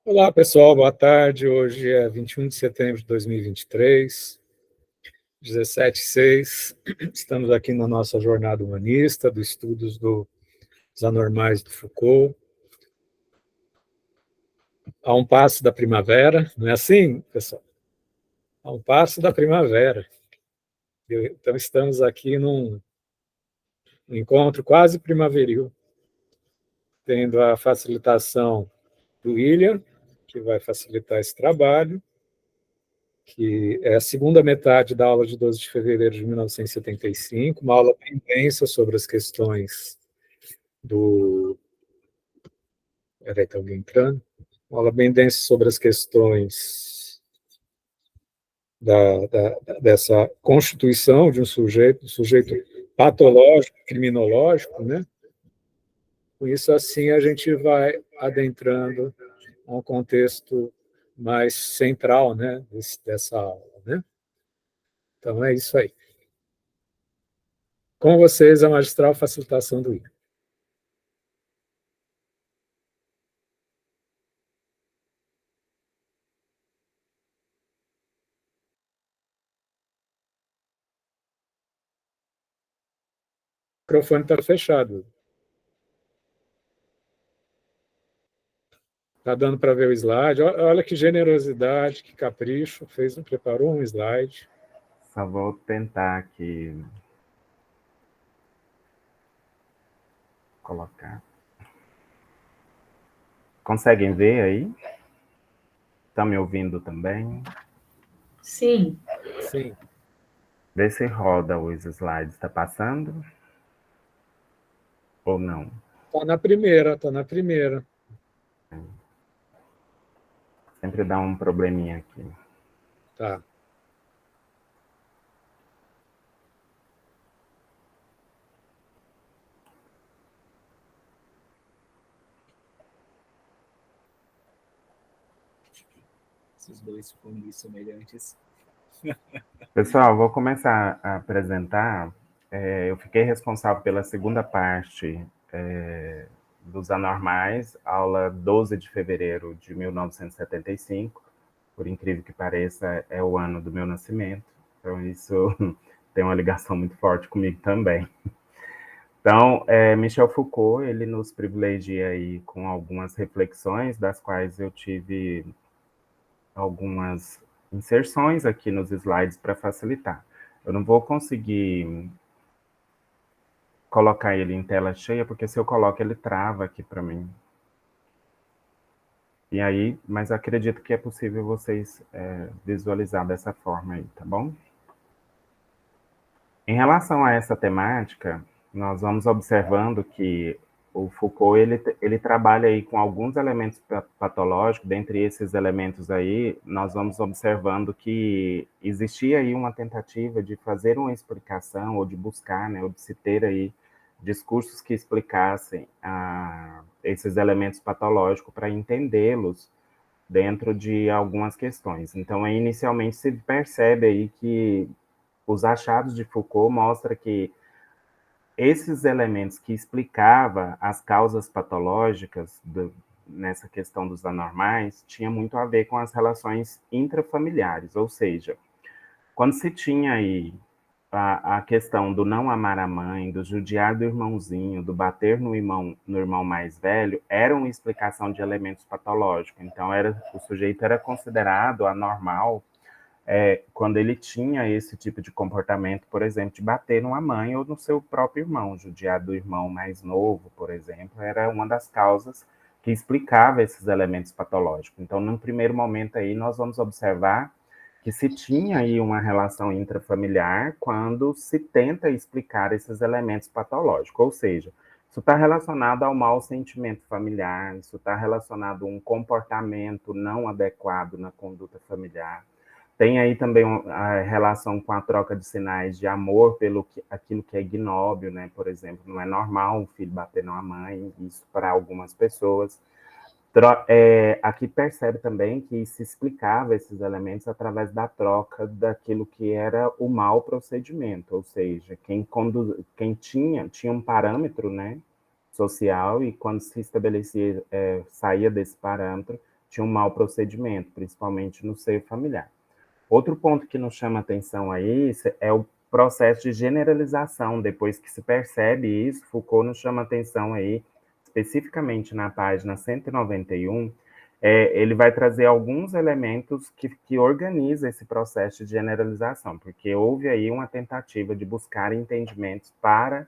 Olá, pessoal, boa tarde. Hoje é 21 de setembro de 2023, 17:06. Estamos aqui na nossa jornada humanista, dos estudos dos anormais do Foucault. A um passo da primavera, não é assim, pessoal? A um passo da primavera. Então, estamos aqui num encontro quase primaveril, tendo a facilitação do William, que vai facilitar esse trabalho, que é a segunda metade da aula de 12 de fevereiro de 1975, uma aula bem densa sobre as questões do... Peraí, está alguém entrando? Uma aula bem densa sobre as questões dessa constituição de um sujeito patológico, criminológico, né? Com isso, assim, a gente vai adentrando um contexto mais central, né, dessa aula, né? Então, é isso aí. Com vocês, a magistral facilitação do I. O microfone está fechado. Está dando para ver o slide. Olha que generosidade, que capricho. Preparou um slide. Só vou tentar aqui colocar. Conseguem ver aí? Estão me ouvindo também? Sim. Sim. Vê se roda os slides. Está passando? Ou não? Está na primeira, Sempre dá um probleminha aqui. Tá. Esses dois fundos semelhantes. Pessoal, vou começar a apresentar. Eu fiquei responsável pela segunda parte dos anormais, aula 12 de fevereiro de 1975. Por incrível que pareça, é o ano do meu nascimento. Então, isso tem uma ligação muito forte comigo também. Então, Michel Foucault, ele nos privilegia aí com algumas reflexões, das quais eu tive algumas inserções aqui nos slides para facilitar. Eu não vou conseguir colocar ele em tela cheia, porque se eu coloco ele trava aqui para mim. E aí, mas acredito que é possível vocês visualizar dessa forma aí, tá bom? Em relação a essa temática, nós vamos observando que o Foucault ele trabalha aí com alguns elementos patológicos. Dentre esses elementos aí, nós vamos observando que existia aí uma tentativa de fazer uma explicação, ou de buscar, né, ou de se ter aí discursos que explicassem esses elementos patológicos para entendê-los dentro de algumas questões. Então, inicialmente se percebe aí que os achados de Foucault mostram que esses elementos que explicavam as causas patológicas nessa questão dos anormais tinha muito a ver com as relações intrafamiliares, ou seja, quando se tinha aí a questão do não amar a mãe, do judiar do irmãozinho, do bater no irmão mais velho, era uma explicação de elementos patológicos. Então, o sujeito era considerado anormal quando ele tinha esse tipo de comportamento, por exemplo, de bater numa mãe ou no seu próprio irmão. Judiar do irmão mais novo, por exemplo, era uma das causas que explicava esses elementos patológicos. Então, num primeiro momento aí, nós vamos observar que se tinha aí uma relação intrafamiliar quando se tenta explicar esses elementos patológicos, ou seja, isso está relacionado ao mau sentimento familiar, isso está relacionado a um comportamento não adequado na conduta familiar. Tem aí também a relação com a troca de sinais de amor pelo aquilo que é ignóbil, né? Por exemplo, não é normal um filho bater numa mãe, isso para algumas pessoas. Aqui percebe também que se explicava esses elementos através da troca daquilo que era o mau procedimento, ou seja, quem tinha um parâmetro, né, social, e quando se estabelecia, saía desse parâmetro, tinha um mau procedimento, principalmente no seio familiar. Outro ponto que nos chama atenção aí é o processo de generalização. Depois que se percebe isso, Foucault nos chama atenção aí, especificamente na página 191, ele vai trazer alguns elementos que organizam esse processo de generalização, porque houve aí uma tentativa de buscar entendimentos para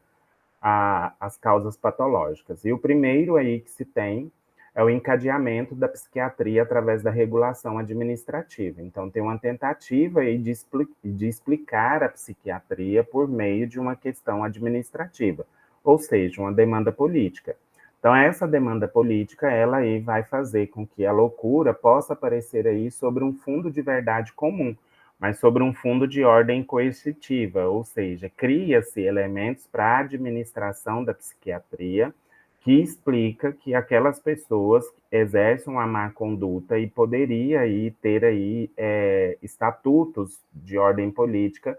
as causas patológicas. E o primeiro aí que se tem é o encadeamento da psiquiatria através da regulação administrativa. Então, tem uma tentativa aí de explicar a psiquiatria por meio de uma questão administrativa, ou seja, uma demanda política. Então, essa demanda política, ela aí vai fazer com que a loucura possa aparecer aí sobre um fundo de verdade comum, mas sobre um fundo de ordem coercitiva, ou seja, cria-se elementos para a administração da psiquiatria que explica que aquelas pessoas exercem uma má conduta e poderia aí ter aí estatutos de ordem política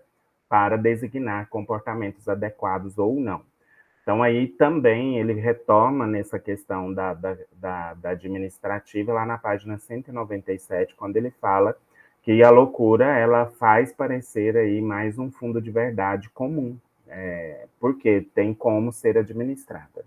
para designar comportamentos adequados ou não. Então, aí também ele retoma nessa questão da administrativa, lá na página 197, quando ele fala que a loucura, ela faz parecer aí mais um fundo de verdade comum, porque tem como ser administrada.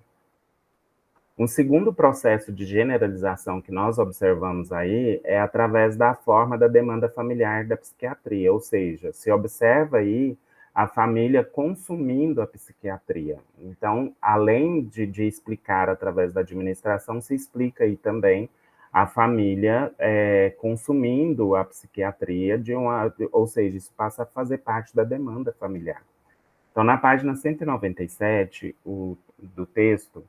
Um segundo processo de generalização que nós observamos aí é através da forma da demanda familiar da psiquiatria, ou seja, se observa aí a família consumindo a psiquiatria. Então, além de explicar através da administração, se explica aí também a família consumindo a psiquiatria, ou seja, isso passa a fazer parte da demanda familiar. Então, na página 197 do texto,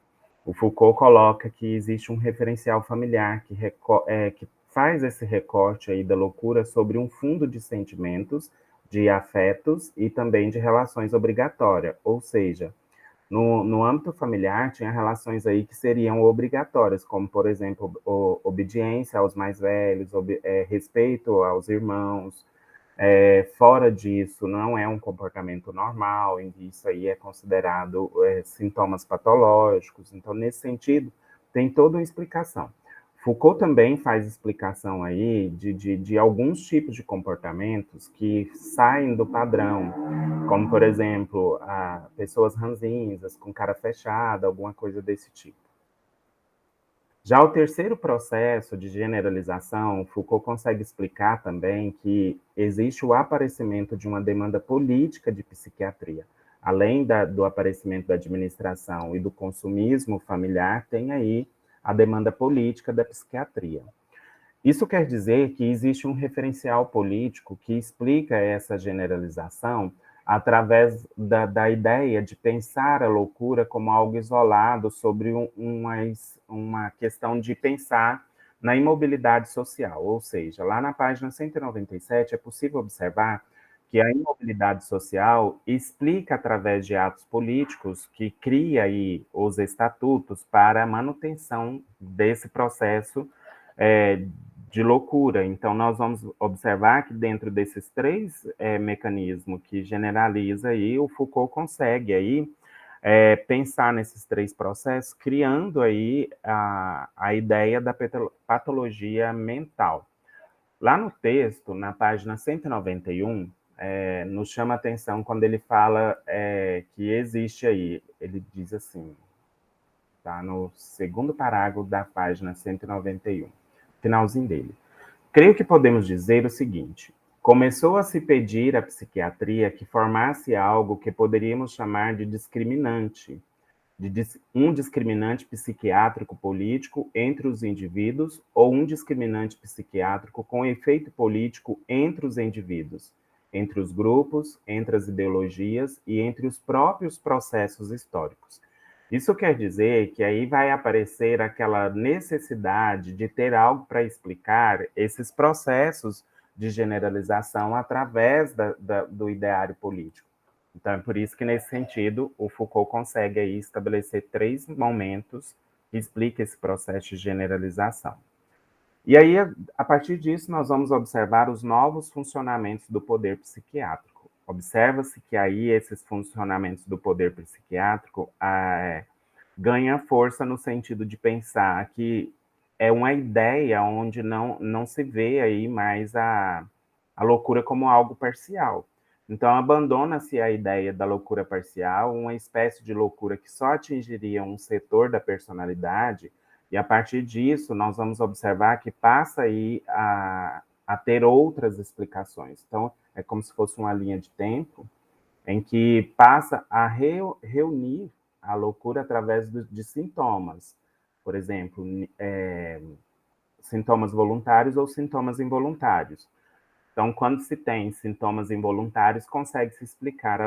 o Foucault coloca que existe um referencial familiar que faz esse recorte aí da loucura sobre um fundo de sentimentos, de afetos e também de relações obrigatórias, ou seja, no âmbito familiar tinha relações aí que seriam obrigatórias, como, por exemplo, obediência aos mais velhos, respeito aos irmãos. Fora disso, não é um comportamento normal, isso aí é considerado sintomas patológicos. Então, nesse sentido, tem toda uma explicação. Foucault também faz explicação aí de alguns tipos de comportamentos que saem do padrão, como, por exemplo, pessoas ranzinhas, com cara fechada, alguma coisa desse tipo. Já o terceiro processo de generalização, Foucault consegue explicar também que existe o aparecimento de uma demanda política de psiquiatria. Além do aparecimento da administração e do consumismo familiar, tem aí a demanda política da psiquiatria. Isso quer dizer que existe um referencial político que explica essa generalização através da ideia de pensar a loucura como algo isolado sobre uma questão de pensar na imobilidade social. Ou seja, lá na página 197 é possível observar que a imobilidade social explica através de atos políticos que cria aí os estatutos para a manutenção desse processo de loucura. Então, nós vamos observar que dentro desses três mecanismos que generaliza aí, o Foucault consegue aí pensar nesses três processos, criando aí a ideia da patologia mental. Lá no texto, na página 191, nos chama a atenção quando ele fala que existe aí, ele diz assim, tá no segundo parágrafo da página 191, finalzinho dele. Creio que podemos dizer o seguinte: começou a se pedir à psiquiatria que formasse algo que poderíamos chamar de discriminante, um discriminante psiquiátrico político entre os indivíduos ou um discriminante psiquiátrico com efeito político entre os indivíduos, entre os grupos, entre as ideologias e entre os próprios processos históricos. Isso quer dizer que aí vai aparecer aquela necessidade de ter algo para explicar esses processos de generalização através do ideário político. Então, é por isso que, nesse sentido, o Foucault consegue aí estabelecer três momentos que explicam esse processo de generalização. E aí, a partir disso, nós vamos observar os novos funcionamentos do poder psiquiátrico. Observa-se que aí esses funcionamentos do poder psiquiátrico ganham força no sentido de pensar que é uma ideia onde não se vê aí mais a loucura como algo parcial. Então, abandona-se a ideia da loucura parcial, uma espécie de loucura que só atingiria um setor da personalidade, e a partir disso, nós vamos observar que passa aí a ter outras explicações. Então, é como se fosse uma linha de tempo em que passa a reunir a loucura através de sintomas. Por exemplo, sintomas voluntários ou sintomas involuntários. Então, quando se tem sintomas involuntários, consegue-se explicar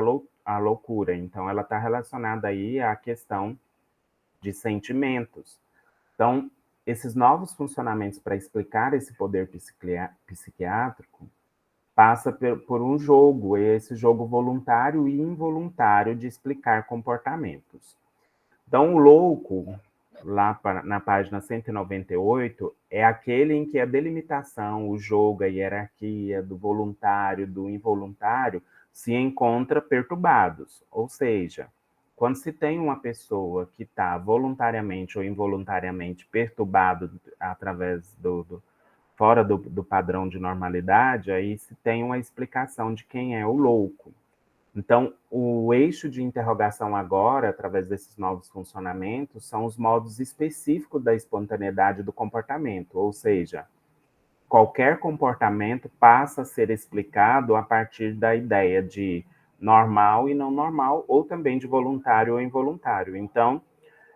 a loucura. Então, ela está relacionada aí à questão de sentimentos. Então, esses novos funcionamentos para explicar esse poder psiquiátrico passa por um jogo, esse jogo voluntário e involuntário de explicar comportamentos. Então, o louco, lá na página 198, é aquele em que a delimitação, o jogo, a hierarquia do voluntário, do involuntário, se encontra perturbados. Ou seja, quando se tem uma pessoa que está voluntariamente ou involuntariamente perturbado através fora do padrão de normalidade, aí se tem uma explicação de quem é o louco. Então, o eixo de interrogação agora, através desses novos funcionamentos, são os modos específicos da espontaneidade do comportamento, ou seja, qualquer comportamento passa a ser explicado a partir da ideia de normal e não normal, ou também de voluntário ou involuntário. Então,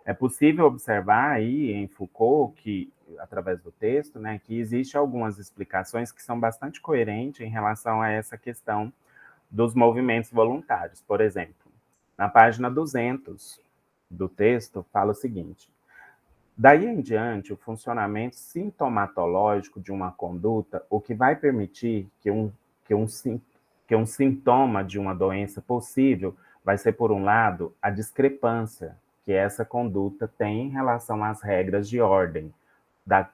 é possível observar aí em Foucault, que, através do texto, né, que existe algumas explicações que são bastante coerentes em relação a essa questão dos movimentos voluntários. Por exemplo, na página 200 do texto, fala o seguinte: daí em diante, o funcionamento sintomatológico de uma conduta, o que vai permitir que um sintoma de uma doença possível vai ser, por um lado, a discrepância que essa conduta tem em relação às regras de ordem,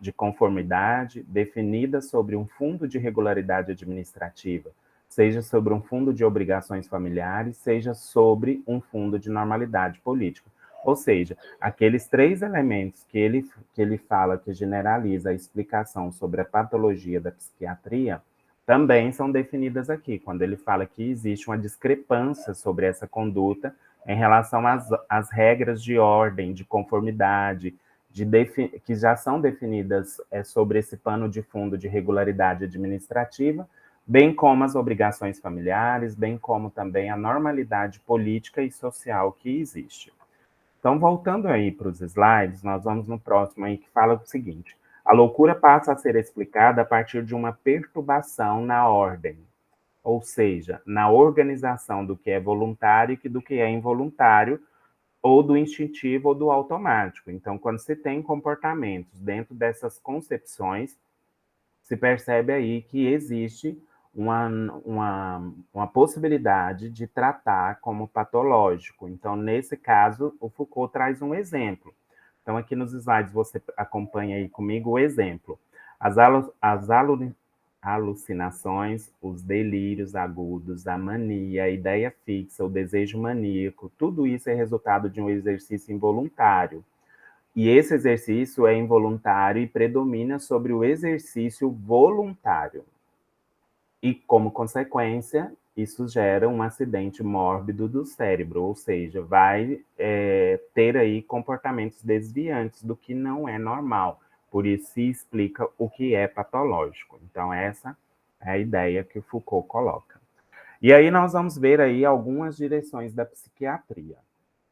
de conformidade definidas sobre um fundo de regularidade administrativa, seja sobre um fundo de obrigações familiares, seja sobre um fundo de normalidade política. Ou seja, aqueles três elementos que ele fala, que generaliza a explicação sobre a patologia da psiquiatria, também são definidas aqui, quando ele fala que existe uma discrepância sobre essa conduta em relação às regras de ordem, de conformidade, que já são definidas sobre esse pano de fundo de regularidade administrativa, bem como as obrigações familiares, bem como também a normalidade política e social que existe. Então, voltando aí para os slides, nós vamos no próximo aí que fala o seguinte: a loucura passa a ser explicada a partir de uma perturbação na ordem, ou seja, na organização do que é voluntário e do que é involuntário, ou do instintivo ou do automático. Então, quando se tem comportamentos dentro dessas concepções, se percebe aí que existe uma possibilidade de tratar como patológico. Então, nesse caso, o Foucault traz um exemplo. Então, aqui nos slides você acompanha aí comigo o exemplo. As alucinações, os delírios agudos, a mania, a ideia fixa, o desejo maníaco, tudo isso é resultado de um exercício involuntário. E esse exercício é involuntário e predomina sobre o exercício voluntário. E, como consequência, isso gera um acidente mórbido do cérebro, ou seja, vai ter aí comportamentos desviantes do que não é normal. Por isso se explica o que é patológico. Então, essa é a ideia que o Foucault coloca. E aí nós vamos ver aí algumas direções da psiquiatria.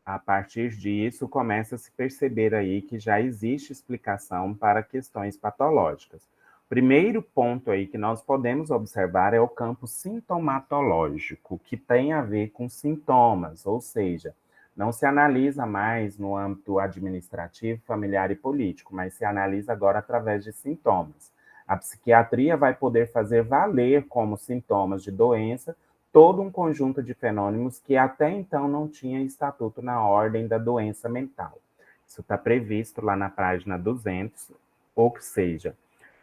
A partir disso, começa a se perceber aí que já existe explicação para questões patológicas. Primeiro ponto aí que nós podemos observar é o campo sintomatológico, que tem a ver com sintomas, ou seja, não se analisa mais no âmbito administrativo, familiar e político, mas se analisa agora através de sintomas. A psiquiatria vai poder fazer valer como sintomas de doença todo um conjunto de fenômenos que até então não tinha estatuto na ordem da doença mental. Isso está previsto lá na página 200, ou seja,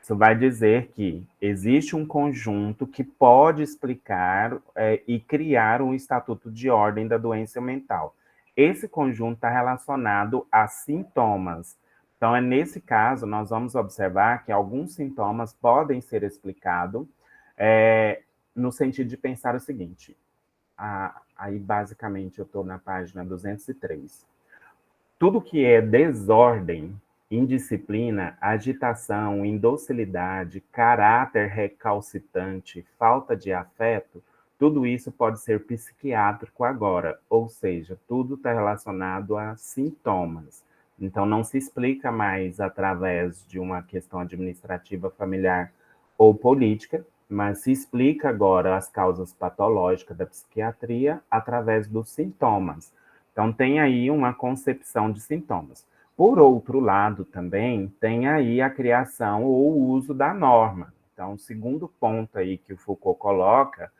isso vai dizer que existe um conjunto que pode explicar e criar um estatuto de ordem da doença mental. Esse conjunto está relacionado a sintomas. Então, nesse caso, nós vamos observar que alguns sintomas podem ser explicados no sentido de pensar o seguinte, aí basicamente eu estou na página 203. Tudo que é desordem, indisciplina, agitação, indocilidade, caráter recalcitrante, falta de afeto, tudo isso pode ser psiquiátrico agora, ou seja, tudo está relacionado a sintomas. Então, não se explica mais através de uma questão administrativa, familiar ou política, mas se explica agora as causas patológicas da psiquiatria através dos sintomas. Então, tem aí uma concepção de sintomas. Por outro lado, também tem aí a criação ou o uso da norma. Então, o segundo ponto aí que o Foucault coloca,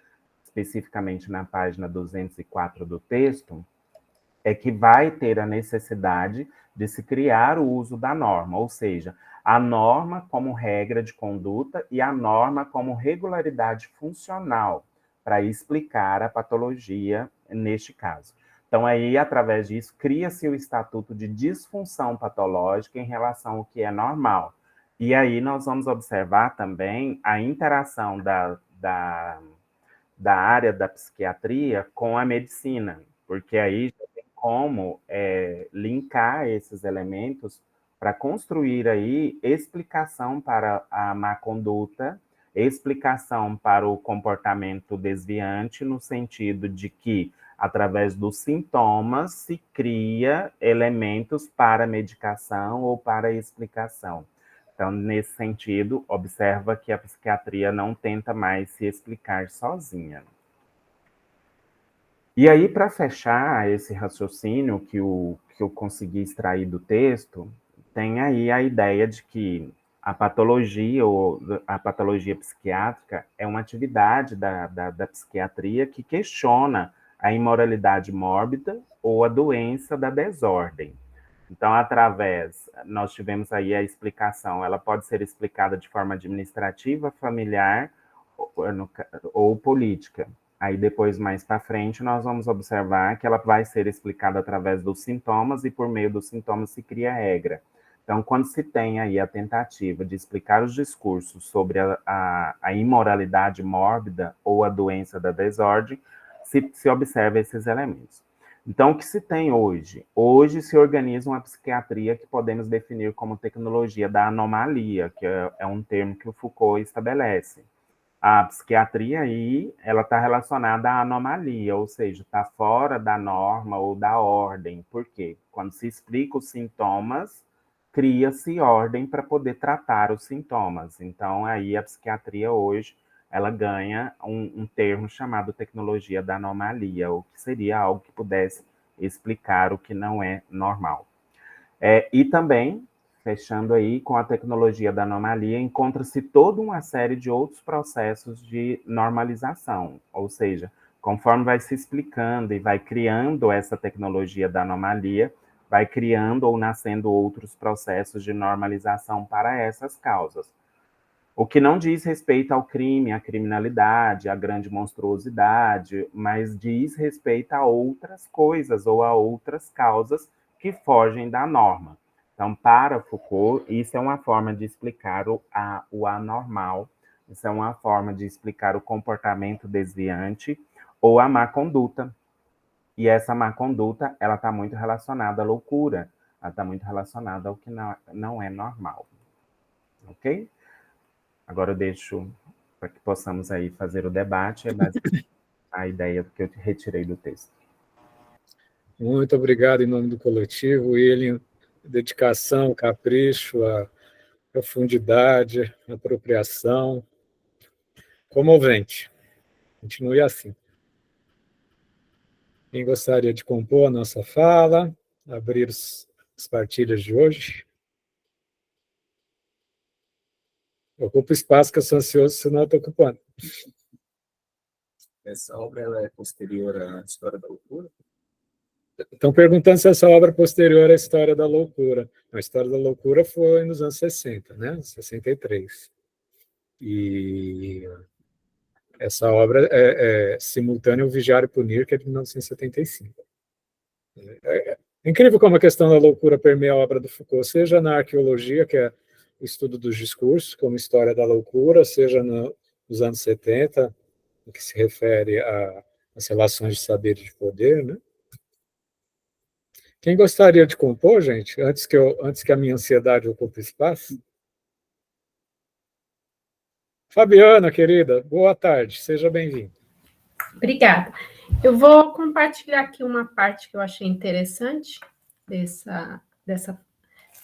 especificamente na página 204 do texto, é que vai ter a necessidade de se criar o uso da norma, ou seja, a norma como regra de conduta e a norma como regularidade funcional para explicar a patologia neste caso. Então, aí, através disso, cria-se o estatuto de disfunção patológica em relação ao que é normal. E aí nós vamos observar também a interação da área da psiquiatria com a medicina, porque aí já tem como linkar esses elementos para construir aí explicação para a má conduta, explicação para o comportamento desviante, no sentido de que, através dos sintomas, se cria elementos para medicação ou para explicação. Então, nesse sentido, observa que a psiquiatria não tenta mais se explicar sozinha. E aí, para fechar esse raciocínio que eu consegui extrair do texto, tem aí a ideia de que a patologia ou a patologia psiquiátrica é uma atividade da psiquiatria que questiona a imoralidade mórbida ou a doença da desordem. Então, nós tivemos aí a explicação, ela pode ser explicada de forma administrativa, familiar ou política. Aí depois, mais para frente, nós vamos observar que ela vai ser explicada através dos sintomas e por meio dos sintomas se cria a regra. Então, quando se tem aí a tentativa de explicar os discursos sobre a imoralidade mórbida ou a doença da desordem, se observa esses elementos. Então, o que se tem hoje? Hoje se organiza uma psiquiatria que podemos definir como tecnologia da anomalia, que é um termo que o Foucault estabelece. A psiquiatria aí, ela está relacionada à anomalia, ou seja, está fora da norma ou da ordem. Por quê? Quando se explica os sintomas, cria-se ordem para poder tratar os sintomas. Então, aí a psiquiatria hoje, ela ganha um termo chamado tecnologia da anomalia, o que seria algo que pudesse explicar o que não é normal. E também, fechando aí com a tecnologia da anomalia, encontra-se toda uma série de outros processos de normalização, ou seja, conforme vai se explicando e vai criando essa tecnologia da anomalia, vai criando ou nascendo outros processos de normalização para essas causas. O que não diz respeito ao crime, à criminalidade, à grande monstruosidade, mas diz respeito a outras coisas ou a outras causas que fogem da norma. Então, para Foucault, isso é uma forma de explicar o anormal, isso é uma forma de explicar o comportamento desviante ou a má conduta. E essa má conduta, ela está muito relacionada à loucura, ela está muito relacionada ao que não é normal. Ok? Agora eu deixo para que possamos aí fazer o debate, é basicamente a ideia que eu retirei do texto. Muito obrigado em nome do coletivo, William. Dedicação, capricho, a profundidade, a apropriação. Comovente. Continue assim. Quem gostaria de compor a nossa fala, abrir as partilhas de hoje? Ocupa o espaço que eu sou ansioso, senão eu estou ocupando. Essa obra ela é posterior à História da Loucura? Estão perguntando se essa obra é posterior à História da Loucura. A História da Loucura foi nos anos 60, né? 63. E essa obra é simultânea ao Vigiar e Punir, que é de 1975. É incrível como a questão da loucura permeia a obra do Foucault, seja na arqueologia, que é o estudo dos discursos, como história da loucura, seja nos anos 70, no que se refere às relações de saber e de poder, né? Quem gostaria de compor, gente, antes que a minha ansiedade ocupe espaço? Fabiana, querida, boa tarde, seja bem-vinda. Obrigada. Eu vou compartilhar aqui uma parte que eu achei interessante dessa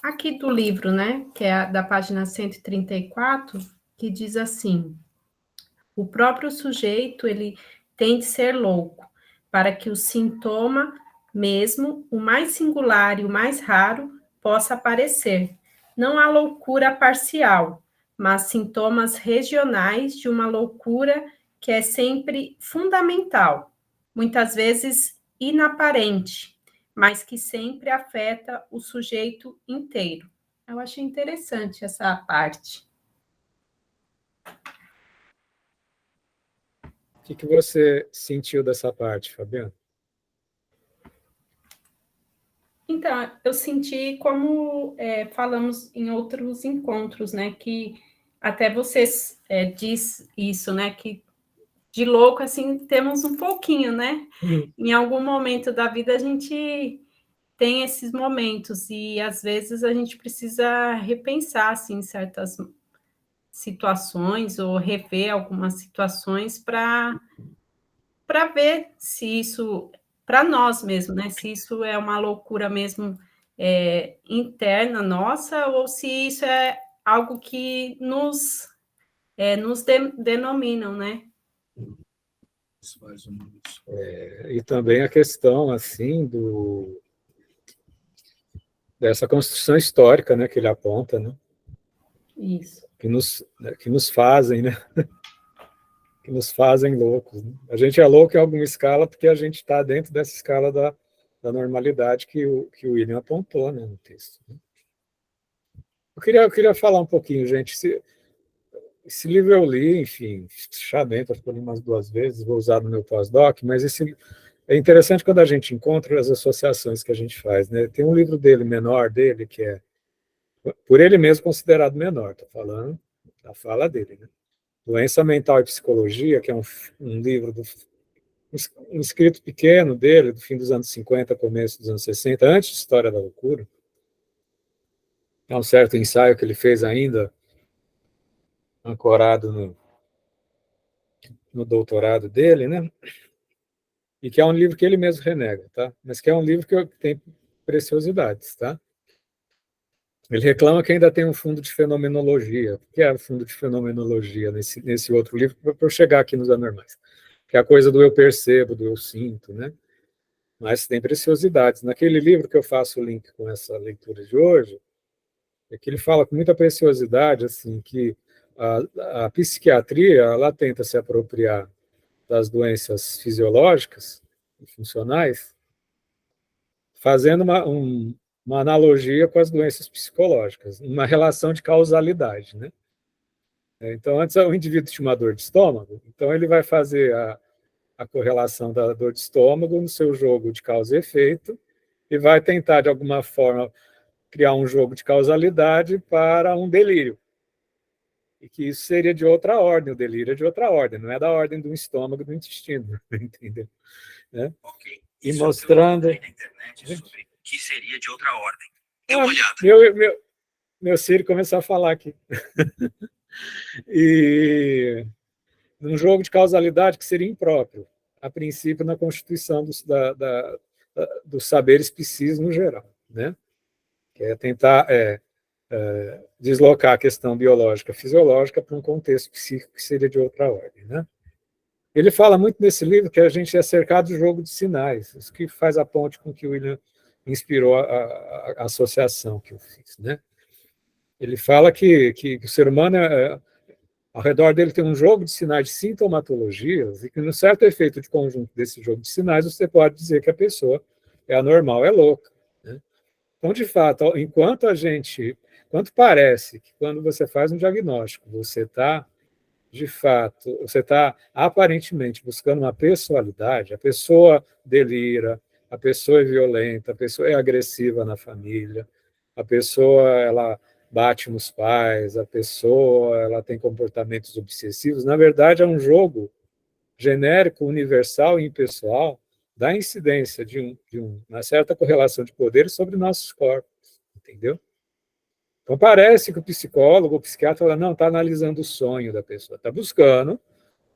aqui do livro, né? Que é da página 134, que diz assim: o próprio sujeito ele tem de ser louco para que o sintoma, mesmo o mais singular e o mais raro, possa aparecer. Não há loucura parcial, mas sintomas regionais de uma loucura que é sempre fundamental, muitas vezes inaparente, mas que sempre afeta o sujeito inteiro. Eu achei interessante essa parte. O que você sentiu dessa parte, Fabiana? Então, eu senti como falamos em outros encontros, né, que até vocês diz isso, né, que de louco, assim, temos um pouquinho, né? Em algum momento da vida a gente tem esses momentos e às vezes a gente precisa repensar, assim, certas situações ou rever algumas situações para ver se isso, para nós mesmo, né? Se isso é uma loucura mesmo interna nossa, ou se isso é algo que nos denominam, né? Isso, mais ou menos. E também a questão, assim, dessa construção histórica, né, que ele aponta, né? Isso. Que nos fazem, né? Que nos fazem loucos. Né? A gente é louco em alguma escala porque a gente está dentro dessa escala da normalidade que o William apontou, né, no texto. Eu queria falar um pouquinho, gente. Esse livro eu li, enfim, já dentro, acho que eu li umas 2 vezes, vou usar no meu pós-doc, mas é interessante quando a gente encontra as associações que a gente faz, né? Tem um livro dele, menor dele, que é, por ele mesmo, considerado menor, estou falando da fala dele, né? Doença Mental e Psicologia, que é um livro, um escrito pequeno dele, do fim dos anos 50, começo dos anos 60, antes de História da Loucura. É um certo ensaio que ele fez ainda, ancorado no doutorado dele, né? E que é um livro que ele mesmo renega, tá? Mas que é um livro que tem preciosidades, tá? Ele reclama que ainda tem um fundo de fenomenologia. O que é o fundo de fenomenologia nesse outro livro, para eu chegar aqui nos anormais? Que é a coisa do eu percebo, do eu sinto, né? Mas tem preciosidades. Naquele livro que eu faço o link com essa leitura de hoje, é que ele fala com muita preciosidade, assim, que a psiquiatria, ela tenta se apropriar das doenças fisiológicas e funcionais, fazendo uma analogia com as doenças psicológicas, uma relação de causalidade, né? Então, antes o indivíduo tinha uma dor de estômago, então ele vai fazer a correlação da dor de estômago no seu jogo de causa e efeito e vai tentar, de alguma forma, criar um jogo de causalidade para um delírio. E que isso seria de outra ordem, o delírio é de outra ordem, não é da ordem do estômago e do intestino, entendeu? Né? Ok. E mostrando... Na internet sobre o que seria de outra ordem. Dê Ah, uma olhada. Meu Ciro começou a falar aqui. E num jogo de causalidade que seria impróprio, a princípio, na constituição dos saberes psis no geral, né? Que é tentar deslocar a questão biológica, fisiológica para um contexto psíquico que seria de outra ordem, né? Ele fala muito nesse livro que a gente é cercado de jogo de sinais, isso que faz a ponte com que o William inspirou a associação que eu fiz, né? Ele fala que o ser humano, ao redor dele tem um jogo de sinais de sintomatologias e que, no certo efeito de conjunto desse jogo de sinais, você pode dizer que a pessoa é anormal, é louca, né? Então, de fato, enquanto parece que quando você faz um diagnóstico, você está, de fato, você está aparentemente buscando uma pessoalidade, a pessoa delira, a pessoa é violenta, a pessoa é agressiva na família, a pessoa ela bate nos pais, a pessoa ela tem comportamentos obsessivos. Na verdade, é um jogo genérico, universal e impessoal da incidência de uma certa correlação de poder sobre nossos corpos, entendeu? Então, parece que o psicólogo, o psiquiatra, ela não está analisando o sonho da pessoa, está buscando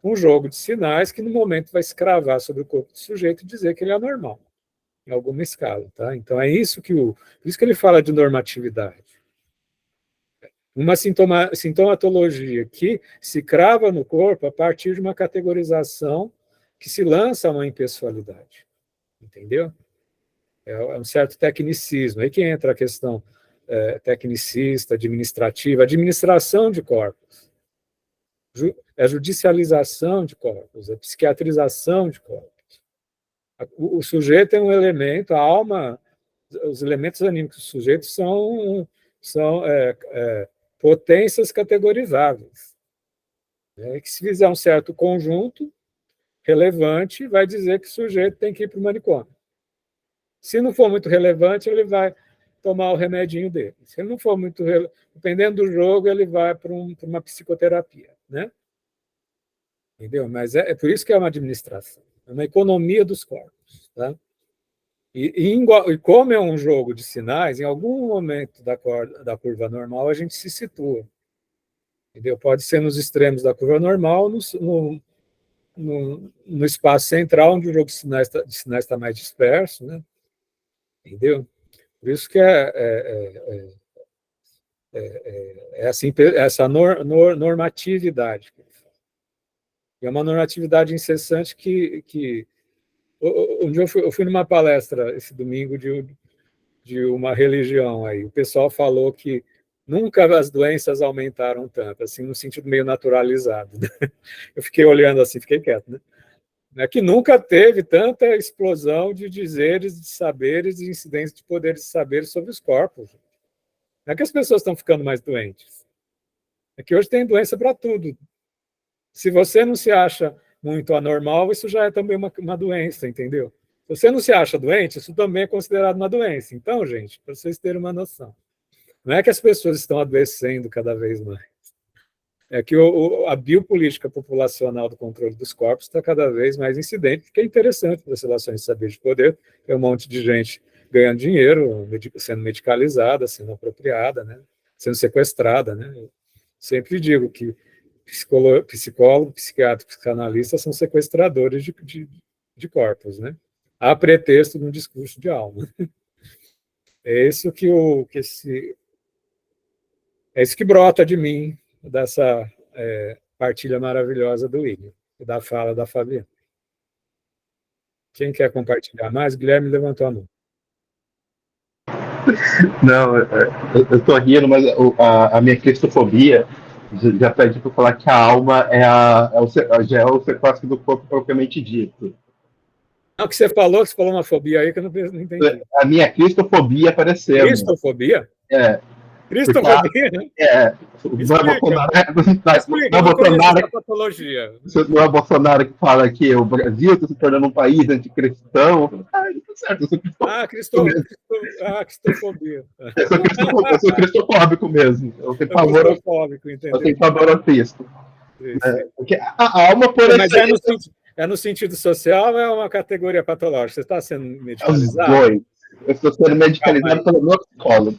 um jogo de sinais que, no momento, vai se cravar sobre o corpo do sujeito e dizer que ele é anormal, em alguma escala. Tá? Então, é isso que por isso que ele fala de normatividade. Uma sintomatologia que se crava no corpo a partir de uma categorização que se lança a uma impessoalidade. Entendeu? É um certo tecnicismo. Aí que entra a questão tecnicista, administrativa, administração de corpos. É judicialização de corpos, é psiquiatrização de corpos. O sujeito é um elemento, a alma, os elementos anímicos do sujeito são potências categorizáveis. Que se fizer um certo conjunto relevante, vai dizer que o sujeito tem que ir para o manicômio. Se não for muito relevante, ele vai tomar o remedinho dele. Se ele não for muito dependendo do jogo, ele vai para uma psicoterapia, né? Entendeu? Mas é por isso que é uma administração, é uma economia dos corpos, tá? E como é um jogo de sinais, em algum momento da curva normal a gente se situa, entendeu? Pode ser nos extremos da curva normal, no espaço central, onde o jogo de sinais está mais disperso, né? Entendeu? Por isso que assim, essa normatividade. É uma normatividade incessante que um dia eu fui numa palestra esse domingo de uma religião aí. O pessoal falou que nunca as doenças aumentaram tanto, assim, no sentido meio naturalizado. Eu fiquei olhando assim, fiquei quieto, né? É que nunca teve tanta explosão de dizeres, de saberes, de incidência de poderes de saberes sobre os corpos. Não é que as pessoas estão ficando mais doentes. É que hoje tem doença para tudo. Se você não se acha muito anormal, isso já é também uma doença, entendeu? Se você não se acha doente, isso também é considerado uma doença. Então, gente, para vocês terem uma noção, não é que as pessoas estão adoecendo cada vez mais. É que a biopolítica populacional do controle dos corpos está cada vez mais incidente, porque é interessante para as relações de saber de poder. Tem um monte de gente ganhando dinheiro, sendo medicalizada, sendo apropriada, né? Sendo sequestrada. Né? Eu sempre digo que psicólogo, psiquiatra, psicanalista são sequestradores de corpos, né? A pretexto de um discurso de alma. É isso é isso que brota de mim, dessa partilha maravilhosa do William, e da fala da Fabiana. Quem quer compartilhar mais? Guilherme levantou a mão. Não, eu estou rindo, mas a minha cristofobia já pede para falar que a alma já é o sequestro do corpo propriamente dito. O que você falou uma fobia aí que eu não entendi. A minha cristofobia apareceu. Cristofobia? É. Cristofobia? Não é Bolsonaro que fala que o Brasil está se tornando um país anticristão. Tá certo, eu sou cristofóbico. Cristofobia. Eu sou cristofóbico mesmo. Eu tenho pavor a Cristo. Porque a alma, por exemplo. Mas é no sentido social ou é uma categoria patológica? Você está sendo medicalizado? Os dois. Eu estou sendo medicalizado pelo meu psicólogo.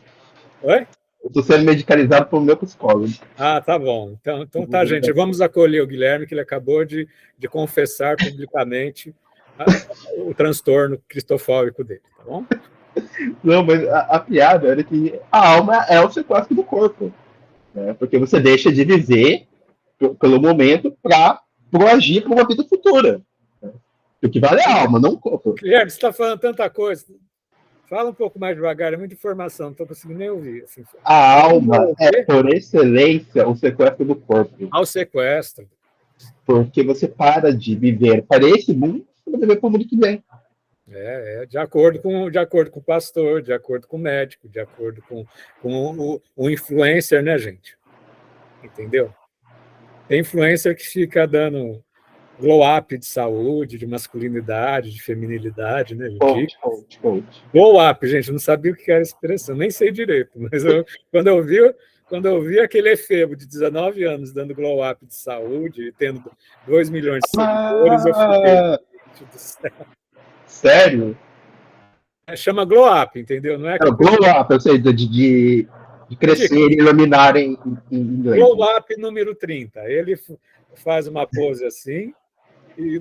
Oi? Eu estou sendo medicalizado pelo meu psicólogo. Ah, tá bom. Então tá, gente. Vamos acolher o Guilherme, que ele acabou de confessar publicamente o transtorno cristofóbico dele, tá bom? Não, mas a piada era que a alma é o sequestro do corpo. Né? Porque você deixa de viver pelo momento para proagir para uma vida futura. O que vale é a alma, não o corpo. Guilherme, você está falando tanta coisa. Fala um pouco mais devagar, é muita informação, não estou conseguindo nem ouvir. Assim. A alma é, por excelência, o sequestro do corpo. Ao sequestro. Porque você para de viver para esse mundo para viver para o mundo que vem. De acordo com o pastor, de acordo com o médico, de acordo com o influencer, né, gente? Entendeu? Tem influencer que fica dando glow up de saúde, de masculinidade, de feminilidade, né? Coach. Glow up, gente, eu não sabia o que era essa expressão, nem sei direito, mas quando eu vi aquele efebo de 19 anos dando glow up de saúde e tendo 2 milhões de seguidores, eu fiquei, gente do céu. Sério? Chama glow up, entendeu? Não é que glow up, eu sei, de crescer e iluminar em inglês. Glow up número 30. Ele faz uma pose assim e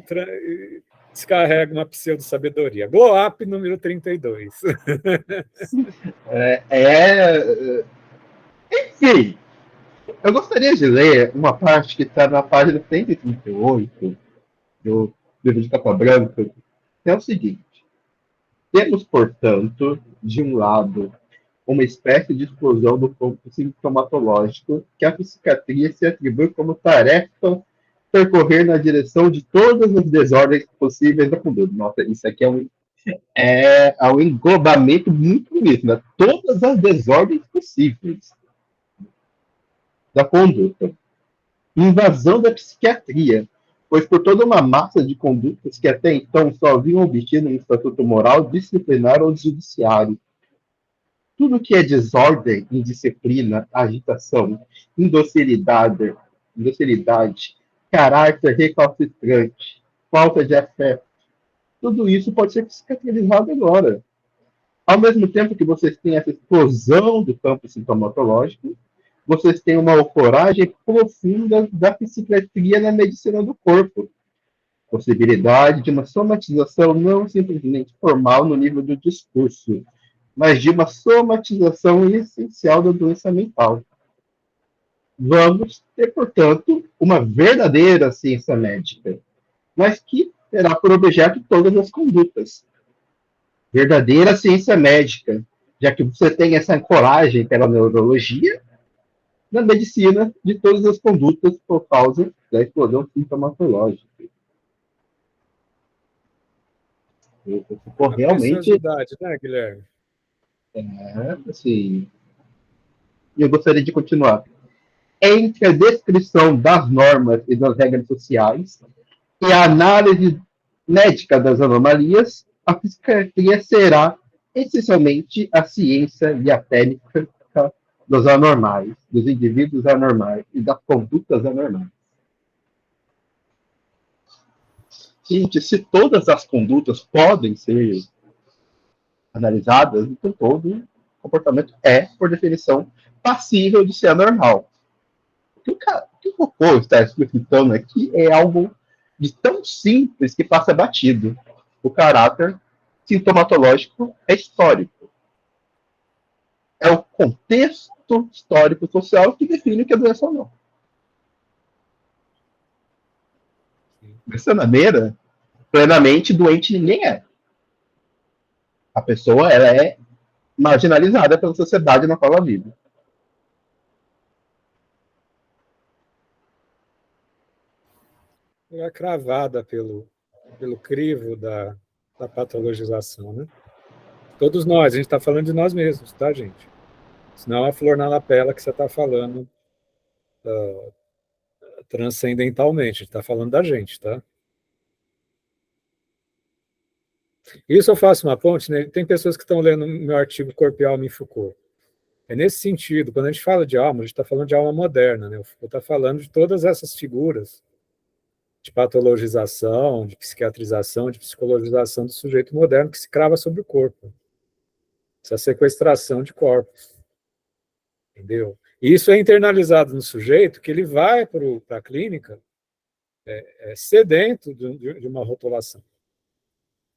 descarrega uma pseudo-sabedoria. Glow up número 32. Enfim, eu gostaria de ler uma parte que está na página 138 do livro de capa branca, que é o seguinte. Temos, portanto, de um lado, uma espécie de explosão do campo sintomatológico que a psiquiatria se atribui como tarefa percorrer na direção de todas as desordens possíveis da conduta. Nossa, isso aqui é um englobamento muito bonito, né? Todas as desordens possíveis da conduta. Invasão da psiquiatria, pois por toda uma massa de condutas que até então só haviam obtido um estatuto moral, disciplinar ou judiciário. Tudo que é desordem, indisciplina, agitação, indocilidade, caráter recalcitrante, falta de afeto, tudo isso pode ser psiquiatrizado agora. Ao mesmo tempo que vocês têm essa explosão do campo sintomatológico, vocês têm uma ancoragem profunda da psiquiatria na medicina do corpo. Possibilidade de uma somatização não simplesmente formal no nível do discurso, mas de uma somatização essencial da doença mental. Vamos ter, portanto, uma verdadeira ciência médica, mas que terá por objeto todas as condutas. Verdadeira ciência médica, já que você tem essa ancoragem pela neurologia, na medicina de todas as condutas por causa da explosão sintomatológica. Ficou realmente... né, Guilherme? Assim... E eu gostaria de continuar. Entre a descrição das normas e das regras sociais e a análise médica das anomalias, a psiquiatria será essencialmente a ciência e a técnica dos anormais, dos indivíduos anormais e das condutas anormais. Gente, se todas as condutas podem ser analisadas, então todo comportamento é, por definição, passível de ser anormal. O que o Foucault está explicitando aqui é algo de tão simples que passa batido. O caráter sintomatológico é histórico. É o contexto histórico-social que define o que é doença ou não. Dessa maneira, plenamente doente ninguém é. A pessoa ela é marginalizada pela sociedade na qual ela vive. É cravada pelo crivo da patologização, né? Todos nós, a gente está falando de nós mesmos, tá, gente? Senão é a flor na lapela que você está falando transcendentalmente, a gente está falando da gente, tá? Isso eu faço uma ponte, né? Tem pessoas que estão lendo meu artigo Corpo e Alma em Foucault. É nesse sentido, quando a gente fala de alma, a gente está falando de alma moderna, né? O Foucault está falando de todas essas figuras de patologização, de psiquiatrização, de psicologização do sujeito moderno que se crava sobre o corpo. Essa sequestração de corpos. Entendeu? E isso é internalizado no sujeito, que ele vai para a clínica sedento de uma rotulação.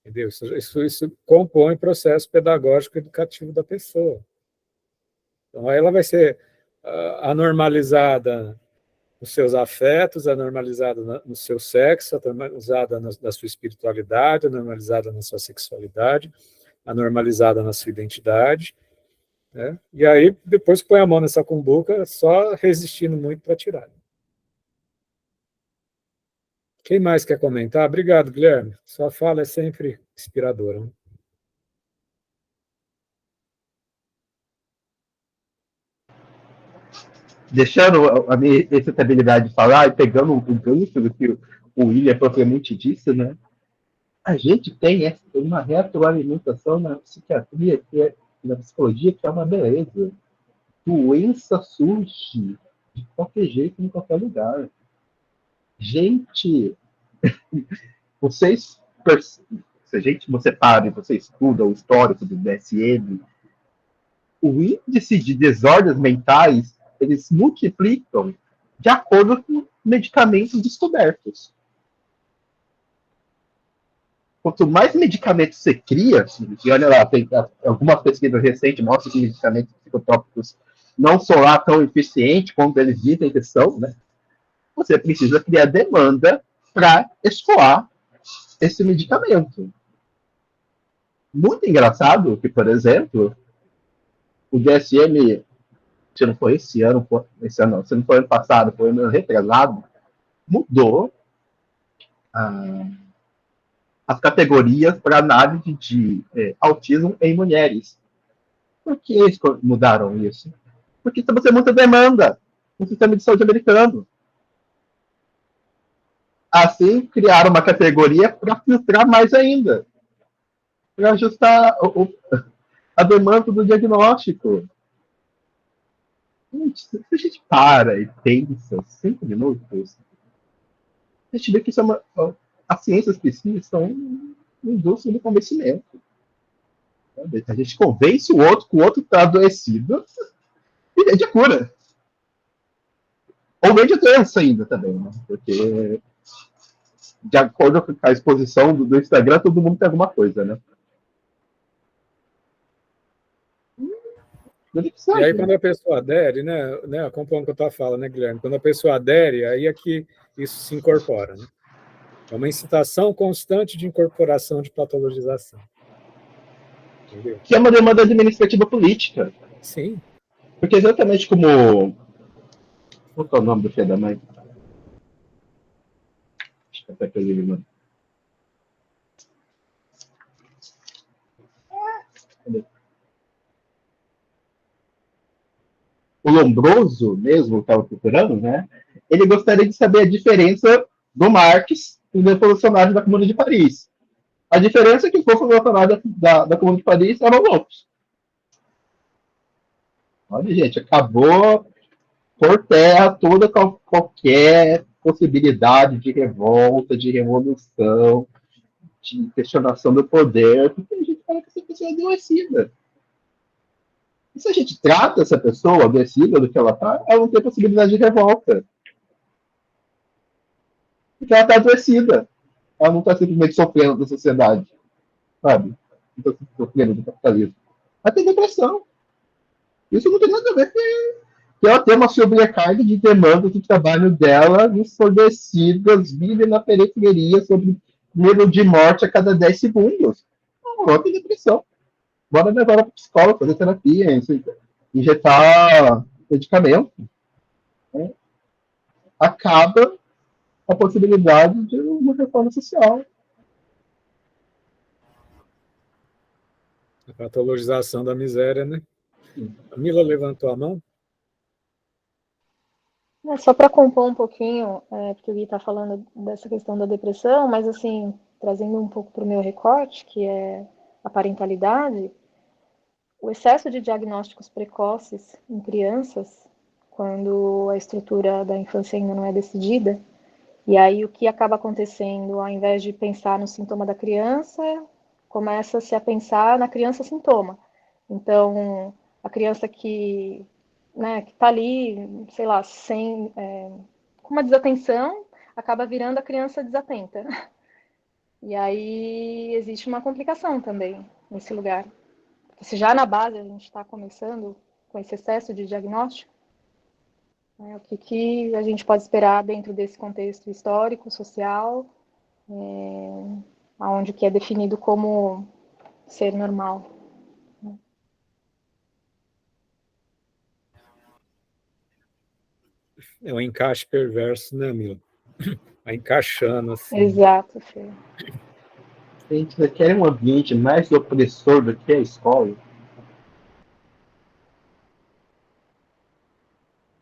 Entendeu? Isso compõe o processo pedagógico educativo da pessoa. Então, aí ela vai ser anormalizada nos seus afetos, anormalizada no seu sexo, anormalizada na sua espiritualidade, anormalizada na sua sexualidade, anormalizada na sua identidade, né? E aí, depois que põe a mão nessa cumbuca, só resistindo muito para tirar. Quem mais quer comentar? Obrigado, Guilherme. Sua fala é sempre inspiradora, né? Deixando a minha excitabilidade de falar e pegando o gancho do que o William propriamente disse, né? A gente tem uma retroalimentação na psiquiatria, na psicologia, que é uma beleza. Doença surge de qualquer jeito, em qualquer lugar. Gente, vocês, se a gente, você para e você estuda o histórico do DSM, o índice de desordens mentais, eles multiplicam de acordo com medicamentos descobertos. Quanto mais medicamentos você cria, e olha lá, tem algumas pesquisas recentes mostram que medicamentos psicotrópicos não são lá tão eficientes como eles dizem que são, né? Você precisa criar demanda para escoar esse medicamento. Muito engraçado que, por exemplo, o DSM, se não foi esse ano não, se não foi ano passado, foi ano retrasado, mudou as categorias para análise de autismo em mulheres. Por que eles mudaram isso? Porque estamos tendo muita demanda no sistema de saúde americano. Assim, criaram uma categoria para filtrar mais ainda, para ajustar a demanda do diagnóstico. Gente, se a gente para e pensa 5 minutos, a gente vê que isso as ciências pesquisas são uma indústria do convencimento. A gente convence o outro que o outro está adoecido e vende a cura. Ou vende a doença ainda também, né? Porque, de acordo com a exposição do Instagram, todo mundo tem alguma coisa, né? E aí, quando a pessoa adere, né, acompanhando o que eu estava falando, né, Guilherme? Quando a pessoa adere, aí é que isso se incorpora, né? É uma incitação constante de incorporação de patologização. Entendeu? Que é uma demanda administrativa política. Sim. Porque exatamente como... Qual é o nome do filho da mãe? Acho que até que eu li, mano. O Lombroso mesmo, que estava procurando, né? Ele gostaria de saber a diferença do Marx e do revolucionário da Comuna de Paris. A diferença é que o revolucionário da Comuna de Paris eram loucos. Olha, gente, acabou por terra toda qualquer possibilidade de revolta, de revolução, de questionação do poder, porque a gente fala que essa pessoa é adoecida. E se a gente trata essa pessoa adoecida do que ela está, ela não tem possibilidade de revolta. Porque ela está adoecida. Ela não está simplesmente sofrendo da sociedade. Sabe? Não está sofrendo do capitalismo. Ela tem depressão. Isso não tem nada a ver com ela tem uma sobrecarga de demanda do trabalho dela, ensurdecidas, vive na periferia sobre medo de morte a cada 10 segundos. Ela tem depressão. Bora levar ela para psicólogo, fazer terapia, injetar medicamento. Né? Acaba a possibilidade de uma reforma social. A patologização da miséria, né? A Mila levantou a mão. Só para compor um pouquinho, porque o Gui está falando dessa questão da depressão, mas assim, trazendo um pouco para o meu recorte, que é a parentalidade, o excesso de diagnósticos precoces em crianças, quando a estrutura da infância ainda não é decidida, e aí o que acaba acontecendo, ao invés de pensar no sintoma da criança, começa-se a pensar na criança sintoma. Então, a criança que está ali, sei lá, com uma desatenção, acaba virando a criança desatenta. E aí existe uma complicação também nesse lugar. Se já na base a gente está começando com esse excesso de diagnóstico, o que a gente pode esperar dentro desse contexto histórico, social, onde que é definido como ser normal. É um encaixe perverso, né, Mila? Vai encaixando assim. Exato, Fê. A gente quer um ambiente mais opressor do que a escola.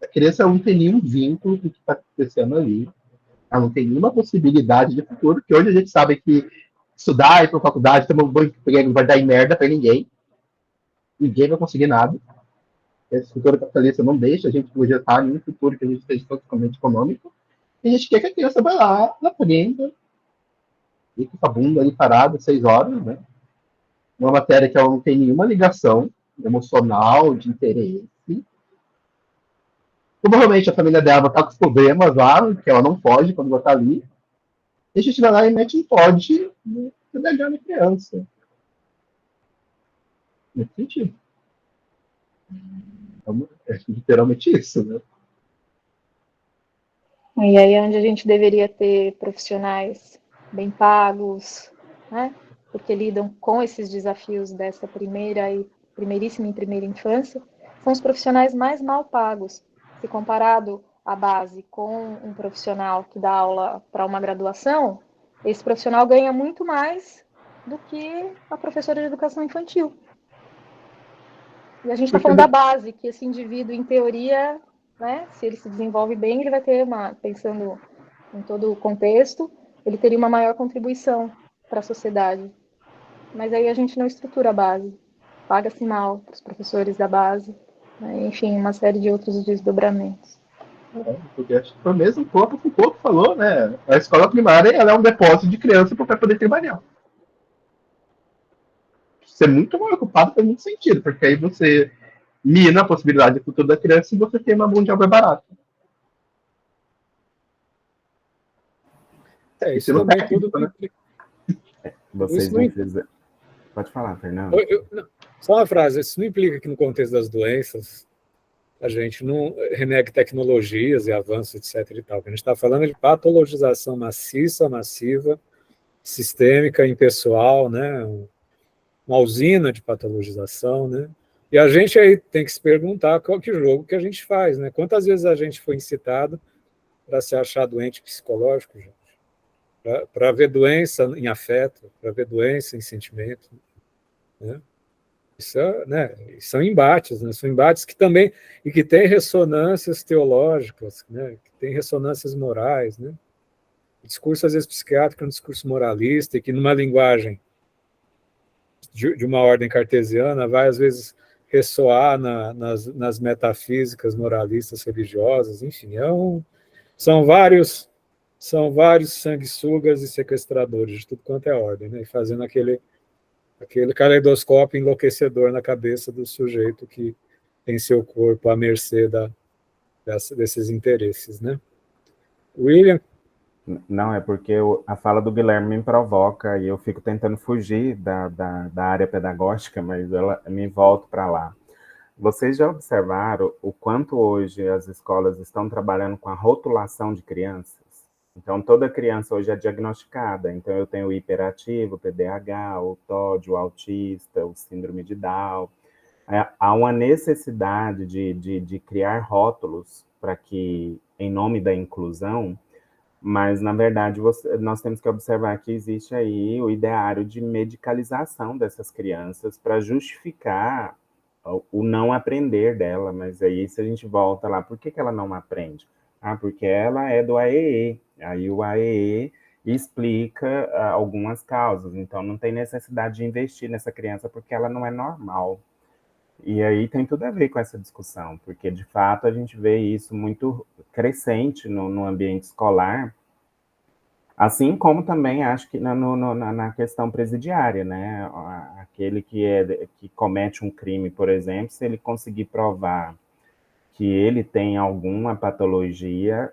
A criança não tem nenhum vínculo com o que está acontecendo ali. Ela não tem nenhuma possibilidade de futuro, porque hoje a gente sabe que estudar, ir para a faculdade, ter um bom emprego, não vai dar em merda para ninguém. Ninguém vai conseguir nada. Esse futuro capitalista não deixa a gente projetar nenhum futuro que a gente esteja totalmente econômico. E a gente quer que a criança vá lá, aprenda, e com a bunda ali parada 6 horas, né? Uma matéria que ela não tem nenhuma ligação emocional, de interesse. Provavelmente a família dela vai estar com os problemas lá, que ela não pode quando vai estar ali. E a gente vai lá e mete um pode no TDAH na criança. Nesse sentido. É literalmente isso, né? E aí é onde a gente deveria ter profissionais bem pagos, né? Porque lidam com esses desafios dessa primeiríssima e primeira infância, são os profissionais mais mal pagos. Se comparado à base com um profissional que dá aula para uma graduação, esse profissional ganha muito mais do que a professora de educação infantil. E a gente está falando da base, que esse indivíduo, em teoria, né, se ele se desenvolve bem, ele vai ter pensando em todo o contexto, ele teria uma maior contribuição para a sociedade. Mas aí a gente não estrutura a base, paga-se mal para os professores da base, né, enfim, uma série de outros desdobramentos. Porque acho que foi o mesmo pouco que o Foucault falou, né? A escola primária ela é um depósito de criança para poder trabalhar. Ser muito mal ocupado faz muito sentido, porque aí você mina a possibilidade de futuro da criança e você tem uma mão de obra barata. Isso também técnico, tudo. Né? Vocês Isso não me fizeram. Pode falar, Fernando. Só uma frase, isso não implica que no contexto das doenças a gente não renegue tecnologias e avanços, etc. e tal. A gente está falando de patologização massiva, sistêmica, impessoal, né? Uma usina de patologização, né? E a gente aí tem que se perguntar qual que jogo que a gente faz, né? Quantas vezes a gente foi incitado para se achar doente psicológico, gente? Para ver doença em afeto, para ver doença em sentimento, né? São embates, né? São embates que também e que têm ressonâncias teológicas, né? Que têm ressonâncias morais, né? O discurso às vezes psiquiátrico é um discurso moralista e que numa linguagem de uma ordem cartesiana vai às vezes ressoar nas metafísicas moralistas religiosas, enfim, são vários sanguessugas e sequestradores de tudo quanto é ordem, né? E fazendo aquele caleidoscópio enlouquecedor na cabeça do sujeito que tem seu corpo à mercê desses interesses, né? William? Não, é porque a fala do Guilherme me provoca e eu fico tentando fugir da área pedagógica, mas me volto para lá. Vocês já observaram o quanto hoje as escolas estão trabalhando com a rotulação de crianças? Então, toda criança hoje é diagnosticada. Então, eu tenho o hiperativo, o TDAH, o TOD, o autista, o síndrome de Down. Há uma necessidade de criar rótulos para que, em nome da inclusão, mas, na verdade, nós temos que observar que existe aí o ideário de medicalização dessas crianças para justificar o não aprender dela. Mas aí, se a gente volta lá, por que ela não aprende? Porque ela é do AEE. Aí o AEE explica algumas causas. Então, não tem necessidade de investir nessa criança porque ela não é normal. E aí tem tudo a ver com essa discussão, porque, de fato, a gente vê isso muito crescente no ambiente escolar, assim como também acho que na questão presidiária, né? Aquele que comete um crime, por exemplo, se ele conseguir provar que ele tem alguma patologia,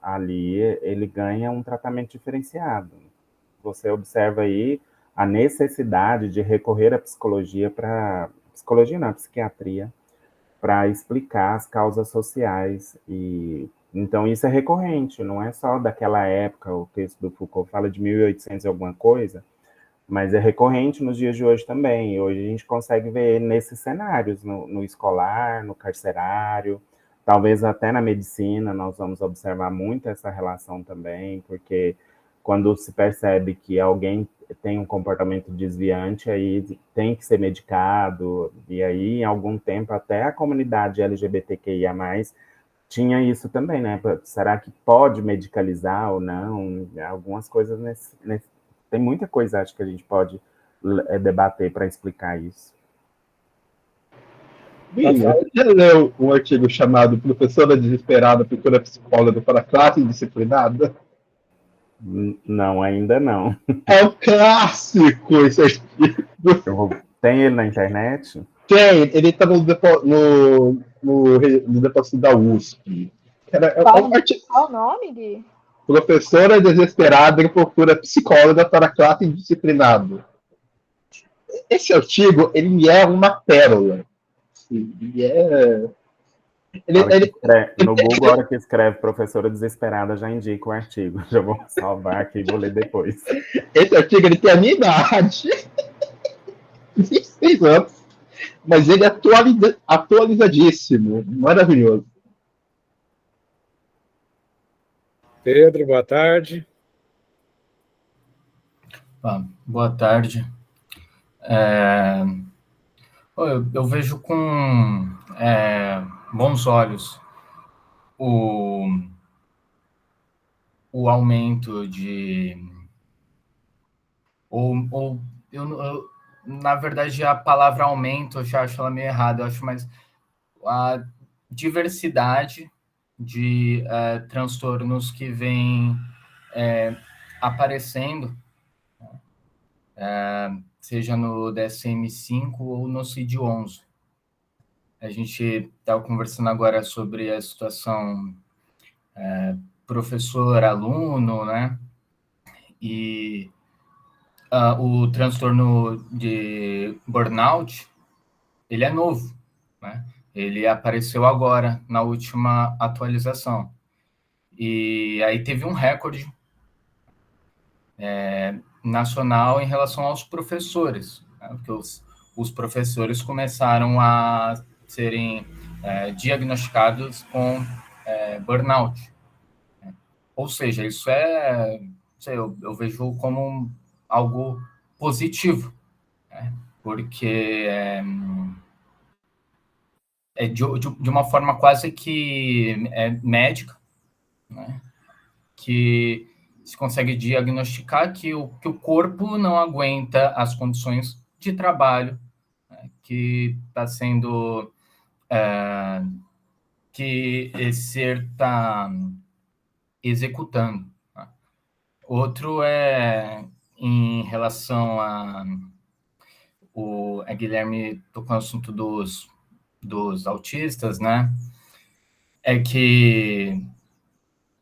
ali ele ganha um tratamento diferenciado. Você observa aí a necessidade de recorrer à psicologia a psiquiatria, para explicar as causas sociais. E então isso é recorrente, não é só daquela época, o texto do Foucault fala de 1800 e alguma coisa, mas é recorrente nos dias de hoje também. E hoje a gente consegue ver nesses cenários, no escolar, no carcerário, talvez até na medicina, nós vamos observar muito essa relação também, porque quando se percebe que alguém tem um comportamento desviante, aí tem que ser medicado, e aí, em algum tempo, até a comunidade LGBTQIA+, tinha isso também, né? Será que pode medicalizar ou não? Algumas coisas tem muita coisa, acho que a gente pode debater para explicar isso. William, você já leu um artigo chamado Professora Desesperada Procura Psicóloga para Classe Indisciplinada? Não, ainda não. É um clássico esse artigo. Tem ele na internet? Tem, ele está no depósito da USP. Qual o nome, Gui? Professora Desesperada Procura Psicóloga para Classe Indisciplinada. Esse artigo, ele é uma pérola. No Google, a hora que escreve Professora Desesperada, já indica o artigo. Já vou salvar aqui e vou ler depois. Esse artigo, ele tem a minha idade. 26 anos. Mas ele é atualizadíssimo. Maravilhoso. Pedro, boa tarde. Boa tarde. Eu vejo com bons olhos o aumento de... na verdade, a palavra aumento, eu já acho ela meio errada, eu acho mais a diversidade de transtornos que vem aparecendo, seja no DSM-5 ou no CID-11. A gente estava conversando agora sobre a situação professor-aluno, né? E o transtorno de burnout, ele é novo, né? Ele apareceu agora, na última atualização. E aí teve um recorde nacional em relação aos professores, né? Porque os professores começaram a serem diagnosticados com burnout. Ou seja, isso eu vejo como algo positivo, né? Porque de uma forma quase que médica, né? Que se consegue diagnosticar que o corpo não aguenta as condições de trabalho, né, que está sendo... que esse ser está executando. Tá? Outro em relação a Guilherme tocou no assunto dos autistas, né? É que,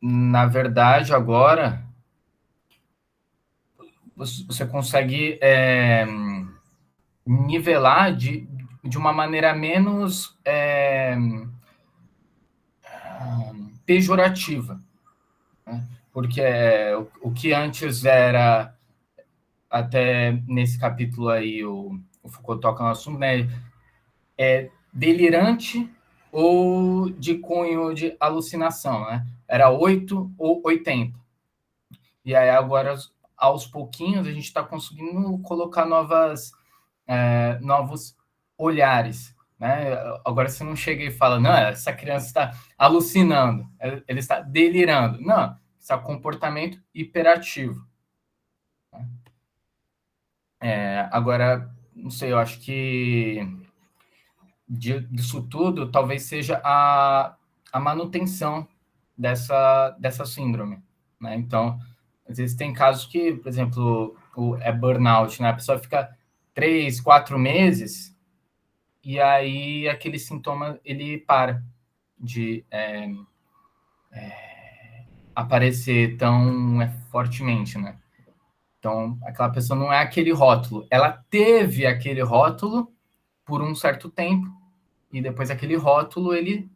na verdade, agora você consegue nivelar de uma maneira menos pejorativa, né? Porque o que antes era, até nesse capítulo aí, o Foucault toca no assunto, né? Delirante ou de cunho de alucinação, né? Era 8 ou 80. E aí agora, aos pouquinhos, a gente está conseguindo colocar novos olhares, né? Agora você não chega e fala, não, essa criança está alucinando, ele está delirando. Não, isso é comportamento hiperativo. Agora, não sei, eu acho que disso tudo talvez seja a manutenção dessa síndrome, né? Então, às vezes tem casos que, por exemplo, burnout, né? A pessoa fica 3, 4 meses e aí aquele sintoma ele para de aparecer tão fortemente, né? Então, aquela pessoa não é aquele rótulo. Ela teve aquele rótulo por um certo tempo e depois aquele rótulo ele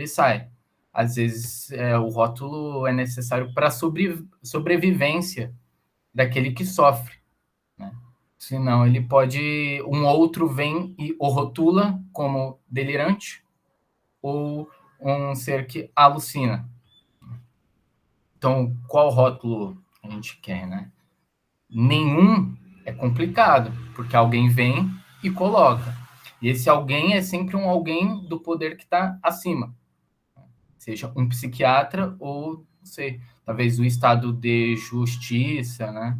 sai. Às vezes o rótulo é necessário para a sobrevivência daquele que sofre, né? Senão ele pode... Um outro vem e o rotula como delirante ou um ser que alucina. Então, qual rótulo a gente quer, né? Nenhum é complicado, porque alguém vem e coloca. E esse alguém é sempre um alguém do poder que está acima. seja um psiquiatra ou, não sei, talvez o estado de justiça, né?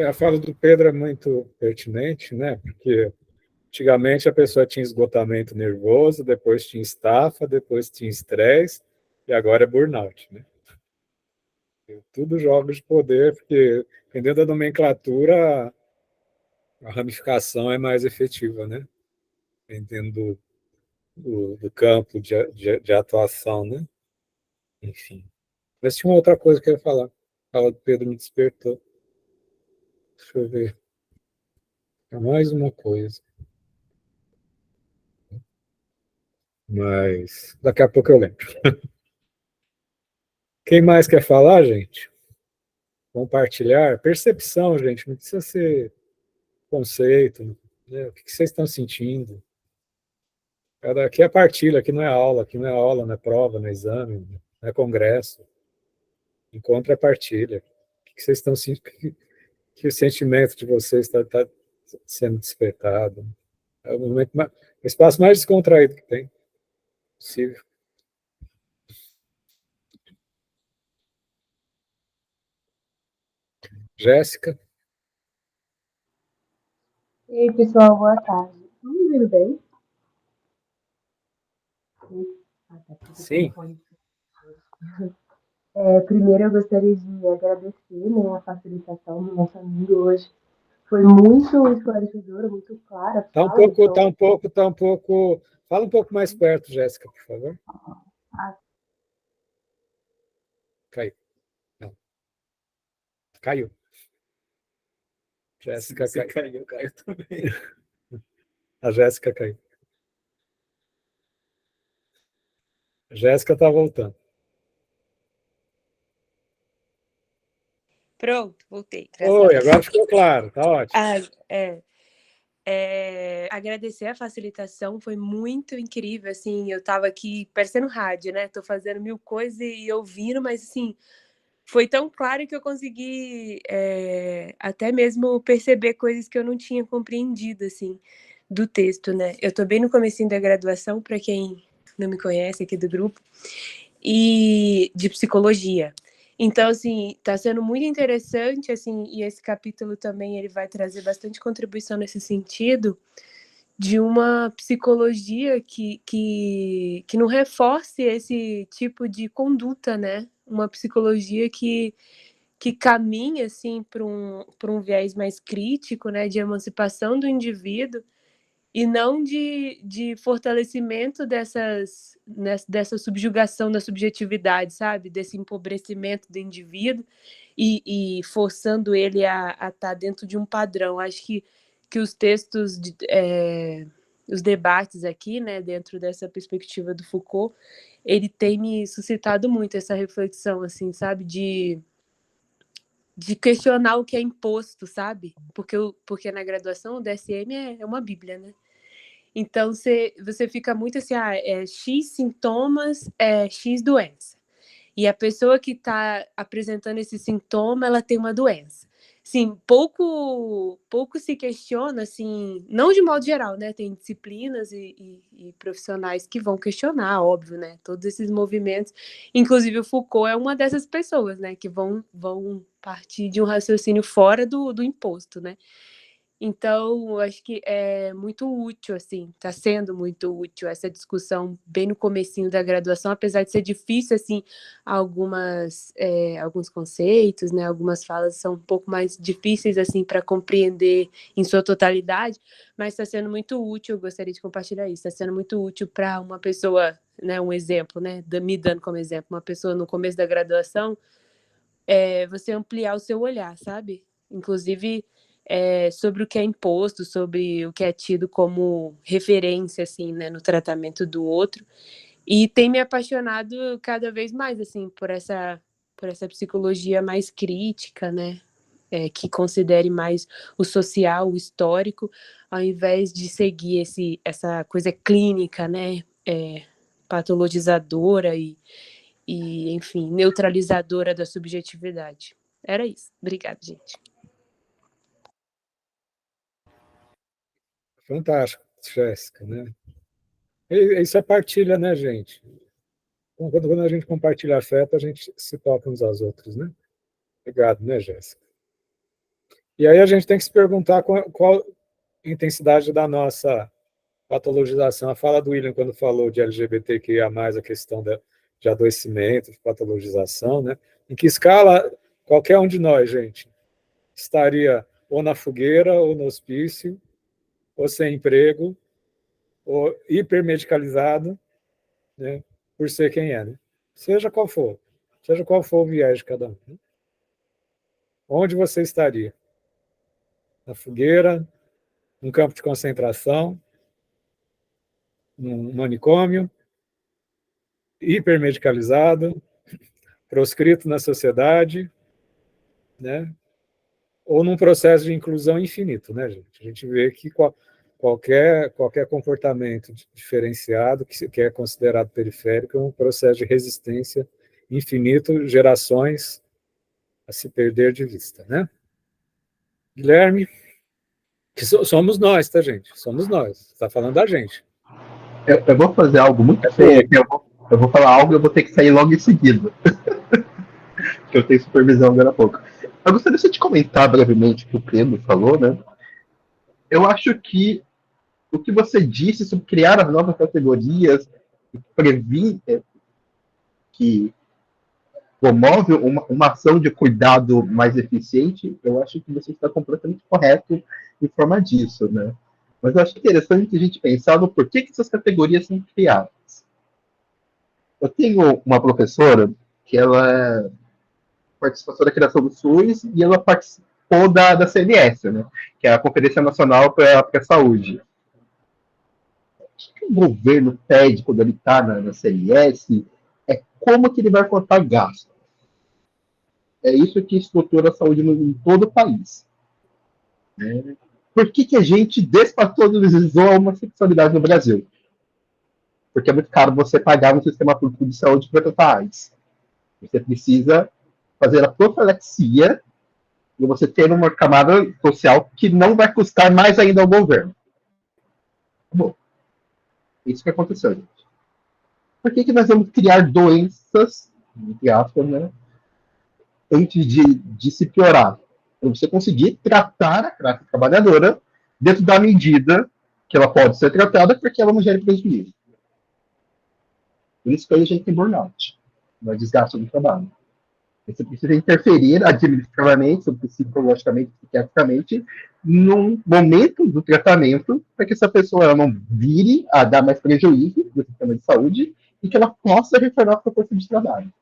A fala do Pedro é muito pertinente, né? Porque antigamente a pessoa tinha esgotamento nervoso, depois tinha estafa, depois tinha estresse, e agora é burnout, né? Tudo jogos de poder, porque dependendo da nomenclatura, a ramificação é mais efetiva, né? Dependendo do campo de atuação, né? Enfim. Mas tinha uma outra coisa que eu ia falar. A fala do Pedro me despertou. Deixa eu ver. Mais uma coisa. Mas daqui a pouco eu lembro. Quem mais quer falar, gente? Compartilhar? Percepção, gente. Não precisa ser conceito. Né? O que vocês estão sentindo? Aqui é partilha, aqui não é aula, não é prova, não é exame, não é congresso. Encontro é partilha. O que vocês estão sentindo? Que o sentimento de vocês está sendo despertado? É o espaço mais descontraído que tem possível. Jéssica? E aí, pessoal, boa tarde. Estão me ouvindo bem? Sim. Primeiro, eu gostaria de agradecer, né, a facilitação do nosso amigo hoje. Foi muito esclarecedora, muito clara. Tá um pouco. Fala um pouco mais perto, Jéssica, por favor. Caiu. Não. Caiu. Jéssica caiu. Caiu também. A Jéssica caiu. A Jéssica está voltando. Pronto, voltei. Oi, agora ficou claro, tá ótimo. Agradecer a facilitação, foi muito incrível, assim, eu tava aqui parecendo rádio, né? Tô fazendo mil coisas e ouvindo, mas assim, foi tão claro que eu consegui até mesmo perceber coisas que eu não tinha compreendido, assim, do texto, né? Eu tô bem no comecinho da graduação, para quem não me conhece aqui do grupo, e de psicologia. Então, assim, tá sendo muito interessante, assim, e esse capítulo também ele vai trazer bastante contribuição nesse sentido, de uma psicologia que não reforce esse tipo de conduta, né? Uma psicologia que caminha, assim, para um viés mais crítico, né? De emancipação do indivíduo, e não de fortalecimento dessa subjugação da subjetividade, sabe? Desse empobrecimento do indivíduo e forçando ele a estar dentro de um padrão. Acho que os textos, os debates aqui, né, dentro dessa perspectiva do Foucault, ele tem me suscitado muito essa reflexão, assim, sabe? De questionar o que é imposto, sabe? Porque na graduação o DSM é uma bíblia, né? Então, você fica muito assim, X sintomas, X doença. E a pessoa que está apresentando esse sintoma, ela tem uma doença. Sim, pouco se questiona, assim, não de modo geral, né? Tem disciplinas e profissionais que vão questionar, óbvio, né? Todos esses movimentos. Inclusive, o Foucault é uma dessas pessoas, né? Que vão partir de um raciocínio fora do imposto, né? Então, eu acho que é muito útil, assim, está sendo muito útil essa discussão bem no comecinho da graduação, apesar de ser difícil, assim, alguns conceitos, né, algumas falas são um pouco mais difíceis, assim, para compreender em sua totalidade, mas está sendo muito útil, eu gostaria de compartilhar isso, está sendo muito útil para uma pessoa, né, um exemplo, né, me dando como exemplo, uma pessoa no começo da graduação, você ampliar o seu olhar, sabe? Inclusive sobre o que é imposto, sobre o que é tido como referência, assim, né, no tratamento do outro, e tem me apaixonado cada vez mais, assim, por essa psicologia mais crítica, né, que considere mais o social, o histórico, ao invés de seguir essa coisa clínica, né, patologizadora e, enfim, neutralizadora da subjetividade. Era isso. Obrigada, gente. Fantástico. Jéssica, né? Isso é partilha, né, gente? Quando a gente compartilha afeto, a gente se toca uns aos outros, né? Obrigado, né, Jéssica? E aí a gente tem que se perguntar qual a intensidade da nossa patologização. A fala do William, quando falou de LGBTQIA+, a questão de adoecimento, de patologização, né? Em que escala qualquer um de nós, gente, estaria ou na fogueira, ou no hospício, ou sem emprego, ou hipermedicalizado, né? Por ser quem é, né? Seja qual for o viés de cada um. Né? Onde você estaria? Na fogueira, num campo de concentração, num manicômio, hipermedicalizado, proscrito na sociedade, né? Ou num processo de inclusão infinito, né, gente? A gente vê que qualquer comportamento diferenciado, que é considerado periférico, é um processo de resistência infinito, gerações a se perder de vista, né? Guilherme, que somos nós, tá, gente? Somos nós. Você está falando da gente. Eu vou fazer algo muito feio aqui. Eu vou falar algo e eu vou ter que sair logo em seguida. Que eu tenho supervisão agora há pouco. Eu gostaria de comentar brevemente o que o Pedro falou, né? Eu acho que o que você disse sobre criar as novas categorias, que promove uma ação de cuidado mais eficiente, eu acho que você está completamente correto em forma disso, né? Mas eu acho interessante a gente pensar no porquê que essas categorias são criadas. Eu tenho uma professora que ela participou da criação do SUS e ela participou da CNS, né? Que é a Conferência Nacional para a Saúde. O que o governo pede quando ele está na CNS é como que ele vai cortar gasto. É isso que estrutura a saúde em todo o país. Né? Por que a gente despatologizou a homossexualidade no Brasil? Porque é muito caro você pagar no sistema público de saúde para tratar AIDS. Você precisa fazer a profilaxia e você ter uma camada social que não vai custar mais ainda ao governo. Bom, isso que aconteceu, gente. Por que nós vamos criar doenças, entre aspas, né, antes de se piorar? Para você conseguir tratar a classe trabalhadora dentro da medida que ela pode ser tratada, porque ela não gera prejuízo. Por isso que a gente tem burnout, no desgaste do trabalho. Você precisa interferir administrativamente, psicologicamente, psiquiatricamente, num momento do tratamento, para que essa pessoa ela não vire a dar mais prejuízo no sistema de saúde e que ela possa retornar para o corpo de trabalho,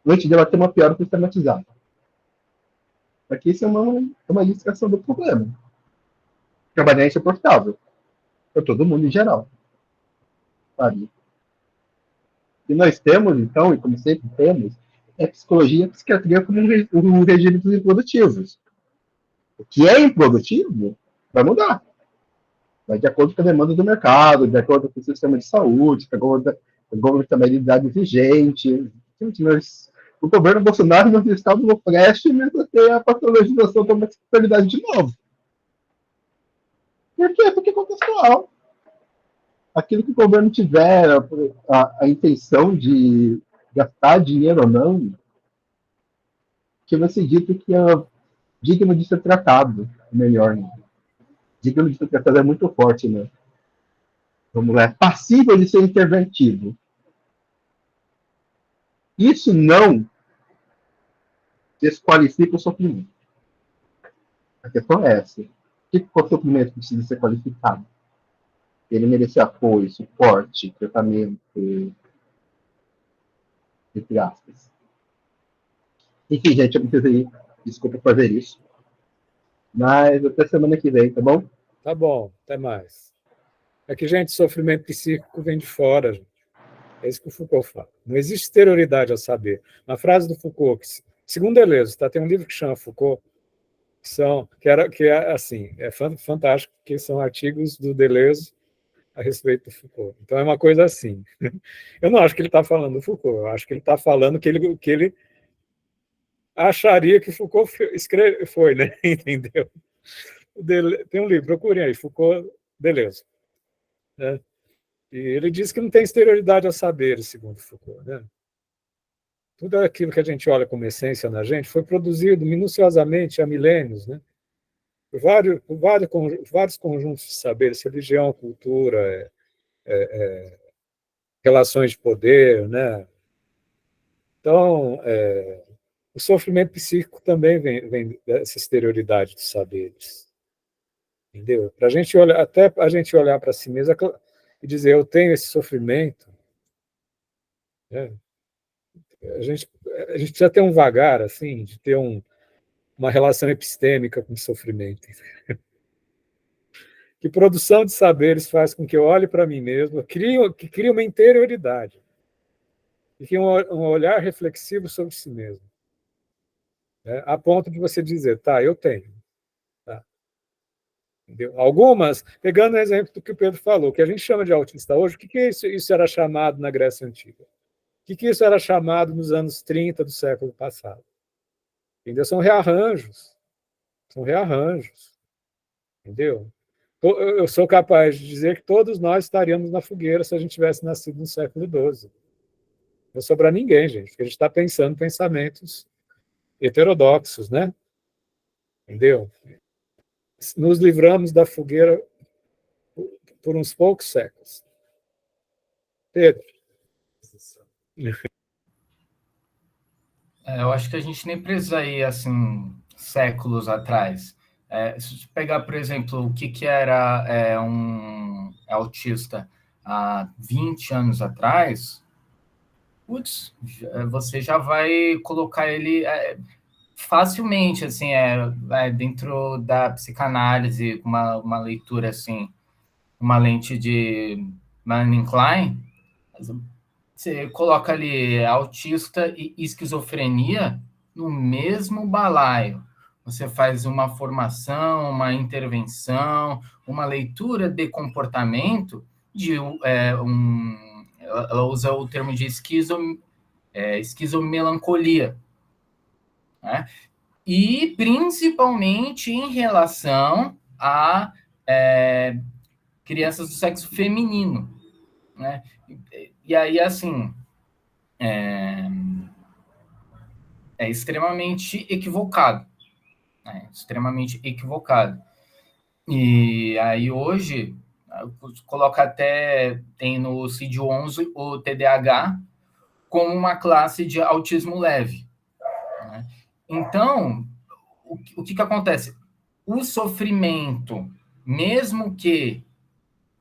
antes dela ter uma piora sistematizada. Porque isso é uma ilustração do problema. Trabalhar é insuportável para todo mundo em geral. Sabe? E nós temos, então, e como sempre temos, é psicologia e a psiquiatria como um regime dos improdutivos. O que é improdutivo vai mudar. Vai de acordo com a demanda do mercado, de acordo com o sistema de saúde, de acordo com a governamentalidade vigente. O governo Bolsonaro não está no preste mesmo ter a patologização da homossexualidade de novo. Por quê? Porque é contextual. Aquilo que o governo tiver a intenção de gastar dinheiro ou não, que vai ser dito que é digno de ser tratado melhor. Né? Digno de ser tratado é muito forte, né? Vamos lá, passível de ser interventivo. Isso não desqualifica o sofrimento. A questão é essa. O que o sofrimento precisa ser qualificado? Ele merece apoio, suporte, tratamento, entre aspas. Enfim, gente, eu preciso ir. Desculpa fazer isso. Mas até semana que vem, tá bom? Tá bom, até mais. É que, gente, sofrimento psíquico vem de fora, gente. É isso que o Foucault fala. Não existe exterioridade ao saber. Uma frase do Foucault, segundo Deleuze, tá? Tem um livro que chama Foucault, que é assim, é fantástico, que são artigos do Deleuze a respeito do Foucault. Então é uma coisa assim. Eu não acho que ele está falando do Foucault, eu acho que ele está falando que ele acharia que Foucault foi, né? Entendeu? Tem um livro, procurem aí, Foucault, Deleuze. né? E ele diz que não tem exterioridade ao saber, segundo Foucault, né? Tudo aquilo que a gente olha como essência na gente foi produzido minuciosamente há milênios, né? Vários conjuntos de saberes, religião, cultura, relações de poder, né? Então, o sofrimento psíquico também vem dessa exterioridade dos saberes, entendeu? Para a gente olhar, até a gente olhar para si mesmo e dizer eu tenho esse sofrimento, né? A gente precisa ter um vagar, assim, de ter uma relação epistêmica com o sofrimento. Que produção de saberes faz com que eu olhe para mim mesmo, que crie uma interioridade, e que um olhar reflexivo sobre si mesmo, né? A ponto de você dizer, tá, eu tenho. Tá. Entendeu? Algumas, pegando o exemplo do que o Pedro falou, que a gente chama de autista hoje, o que isso era chamado na Grécia Antiga? O que isso era chamado nos anos 30 do século passado? Entendeu? São rearranjos. São rearranjos. Entendeu? Eu sou capaz de dizer que todos nós estaríamos na fogueira se a gente tivesse nascido no século XII. Não sobra ninguém, gente, porque a gente está pensando pensamentos heterodoxos, né? Entendeu? Nos livramos da fogueira por uns poucos séculos. Pedro. Eu acho que a gente nem precisa ir, assim, séculos atrás. Se você pegar, por exemplo, o que era um autista há 20 anos atrás, putz, você já vai colocar ele facilmente, assim, dentro da psicanálise, uma leitura, assim, uma lente de Melanie Klein, você coloca ali autista e esquizofrenia no mesmo balaio. Você faz uma formação, uma intervenção, uma leitura de comportamento ela usa o termo de esquizomelancolia, né? E principalmente em relação a crianças do sexo feminino, né? E aí, assim, é extremamente equivocado, né? Extremamente equivocado. E aí, hoje, coloca até, tem no CID-11 o TDAH como uma classe de autismo leve, né? Então, o que acontece? O sofrimento, mesmo que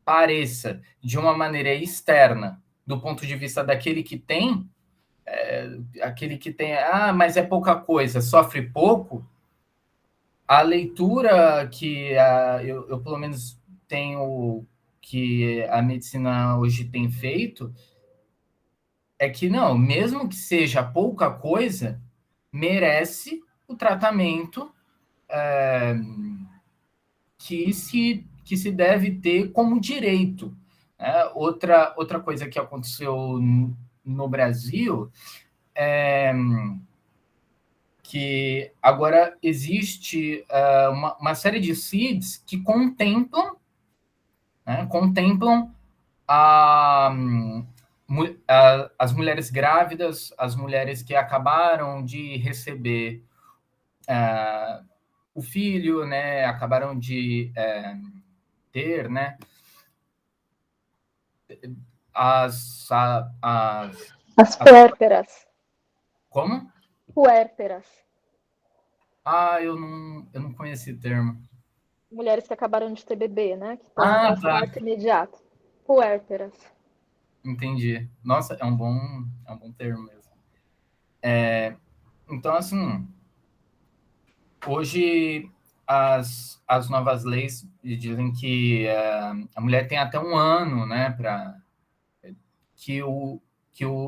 pareça de uma maneira externa, do ponto de vista daquele que tem, mas é pouca coisa, sofre pouco, a leitura que eu pelo menos tenho, que a medicina hoje tem feito, é que não, mesmo que seja pouca coisa, merece o tratamento que se deve ter como direito. Outra coisa que aconteceu no Brasil é que agora existe uma série de CIDs que contemplam as mulheres grávidas, as mulheres que acabaram de receber o filho, né, acabaram de ter, né, as puérperas. Como? Puérperas. Eu não conheci o termo. Mulheres que acabaram de ter bebê, né? Que podem ter parto imediato. Puérperas. Entendi. Nossa, é um bom termo mesmo. Então, assim, hoje as novas leis dizem que a mulher tem até 1 ano, né, para que o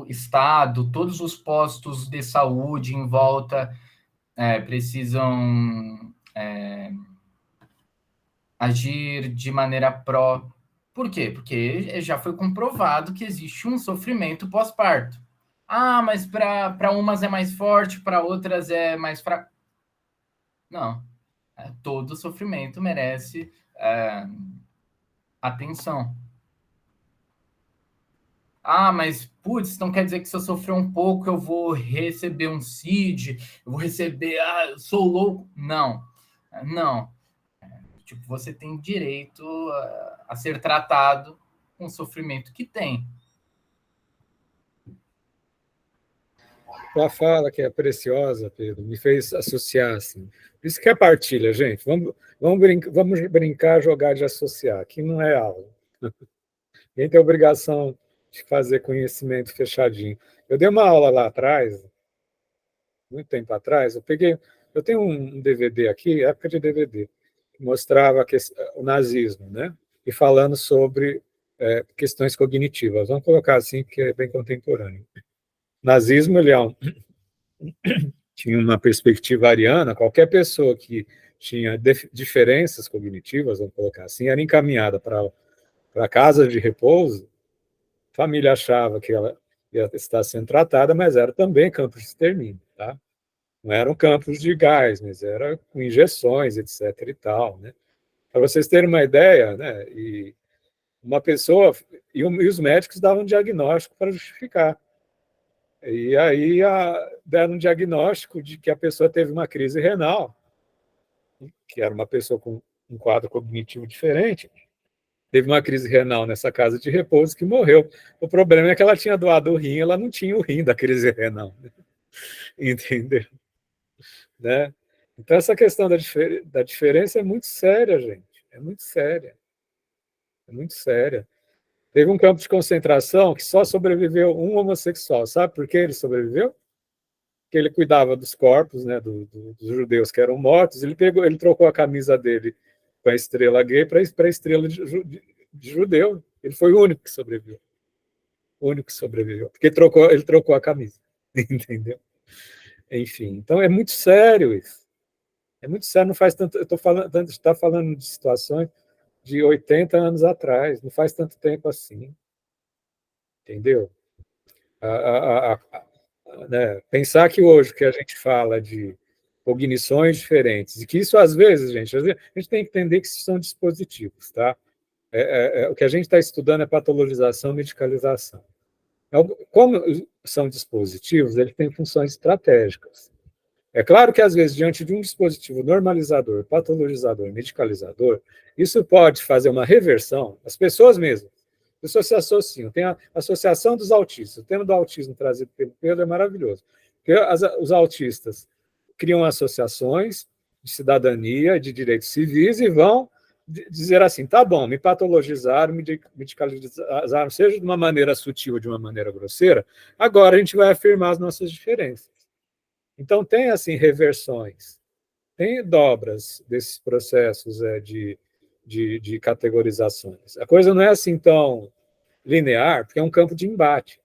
Estado, todos os postos de saúde em volta precisam agir de maneira pró. Por quê? Porque já foi comprovado que existe um sofrimento pós-parto. Mas para umas é mais forte, para outras é mais fraco. Não. Todo sofrimento merece atenção. Ah, mas, putz, então quer dizer que se eu sofrer um pouco, eu vou receber um CID, eu vou receber, eu sou louco. Não, não. Tipo, você tem direito a ser tratado com o sofrimento que tem. Tua fala, que é preciosa, Pedro, me fez associar, assim. Isso que é partilha, gente. Vamos brincar, jogar de associar. Aqui não é aula. Ninguém tem obrigação de fazer conhecimento fechadinho. Eu dei uma aula lá atrás, muito tempo atrás, eu tenho um DVD aqui, época de DVD, que mostrava o nazismo, né? E falando sobre questões cognitivas. Vamos colocar assim, porque é bem contemporâneo. O nazismo, ele tinha uma perspectiva ariana, qualquer pessoa que tinha diferenças cognitivas, vamos colocar assim, era encaminhada para a casa de repouso. A família achava que ela ia estar sendo tratada, mas era também campos de extermínio, tá? Não eram campos de gás, mas era com injeções, etc. e tal, né? Para vocês terem uma ideia, né? E uma pessoa e os médicos davam um diagnóstico para justificar. E aí deram um diagnóstico de que a pessoa teve uma crise renal, que era uma pessoa com um quadro cognitivo diferente, teve uma crise renal nessa casa de repouso que morreu. O problema é que ela tinha doado o rim, ela não tinha o rim da crise renal, né? Entendeu? Né? Então essa questão da diferença é muito séria, gente. É muito séria. É muito séria. Teve um campo de concentração que só sobreviveu um homossexual. Sabe por que ele sobreviveu? Porque ele cuidava dos corpos, né, dos judeus que eram mortos. Ele trocou a camisa dele com a estrela gay para a estrela de judeu. Ele foi o único que sobreviveu. O único que sobreviveu. Porque ele trocou a camisa. Entendeu? Enfim, então é muito sério isso. É muito sério, não faz tanto. Eu estou falando, está falando de situações de 80 anos atrás, não faz tanto tempo assim. Entendeu? Né? Pensar que hoje que a gente fala de cognições diferentes, e que isso às vezes, a gente tem que entender que isso são dispositivos, tá? O que a gente está estudando é patologização, medicalização. Como são dispositivos, eles têm funções estratégicas. É claro que, às vezes, diante de um dispositivo normalizador, patologizador, medicalizador, isso pode fazer uma reversão, as pessoas mesmas. As pessoas se associam. Tem a associação dos autistas. O tema do autismo trazido pelo Pedro é maravilhoso. Porque os autistas criam associações de cidadania, de direitos civis, e vão dizer assim, tá bom, me patologizaram, me medicalizaram, seja de uma maneira sutil ou de uma maneira grosseira, agora a gente vai afirmar as nossas diferenças. Então, tem, assim, reversões, tem dobras desses processos de categorizações. A coisa não é assim tão linear, porque é um campo de embate.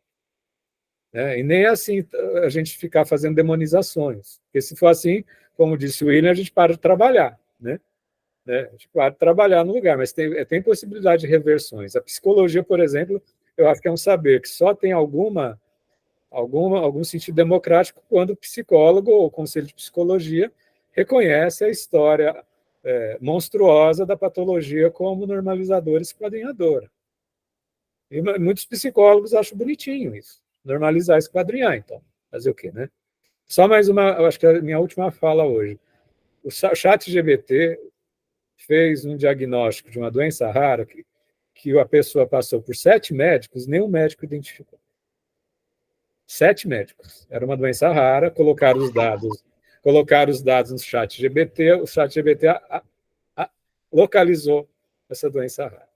Né? E nem é assim a gente ficar fazendo demonizações. Porque se for assim, como disse o William, a gente para de trabalhar. Né? A gente para de trabalhar no lugar, mas tem possibilidade de reversões. A psicologia, por exemplo, eu acho que é um saber que só tem algum sentido democrático quando o psicólogo ou o conselho de psicologia reconhece a história monstruosa da patologia como normalizadora e esquadrinhadora. E muitos psicólogos acham bonitinho isso, normalizar e esquadrinhar, então. Fazer o quê, né? Só mais uma, eu acho que é a minha última fala hoje. O ChatGPT fez um diagnóstico de uma doença rara que a pessoa passou por 7 médicos, nenhum médico identificou. 7 médicos. Era uma doença rara, colocaram os dados no ChatGPT, o ChatGPT localizou essa doença rara.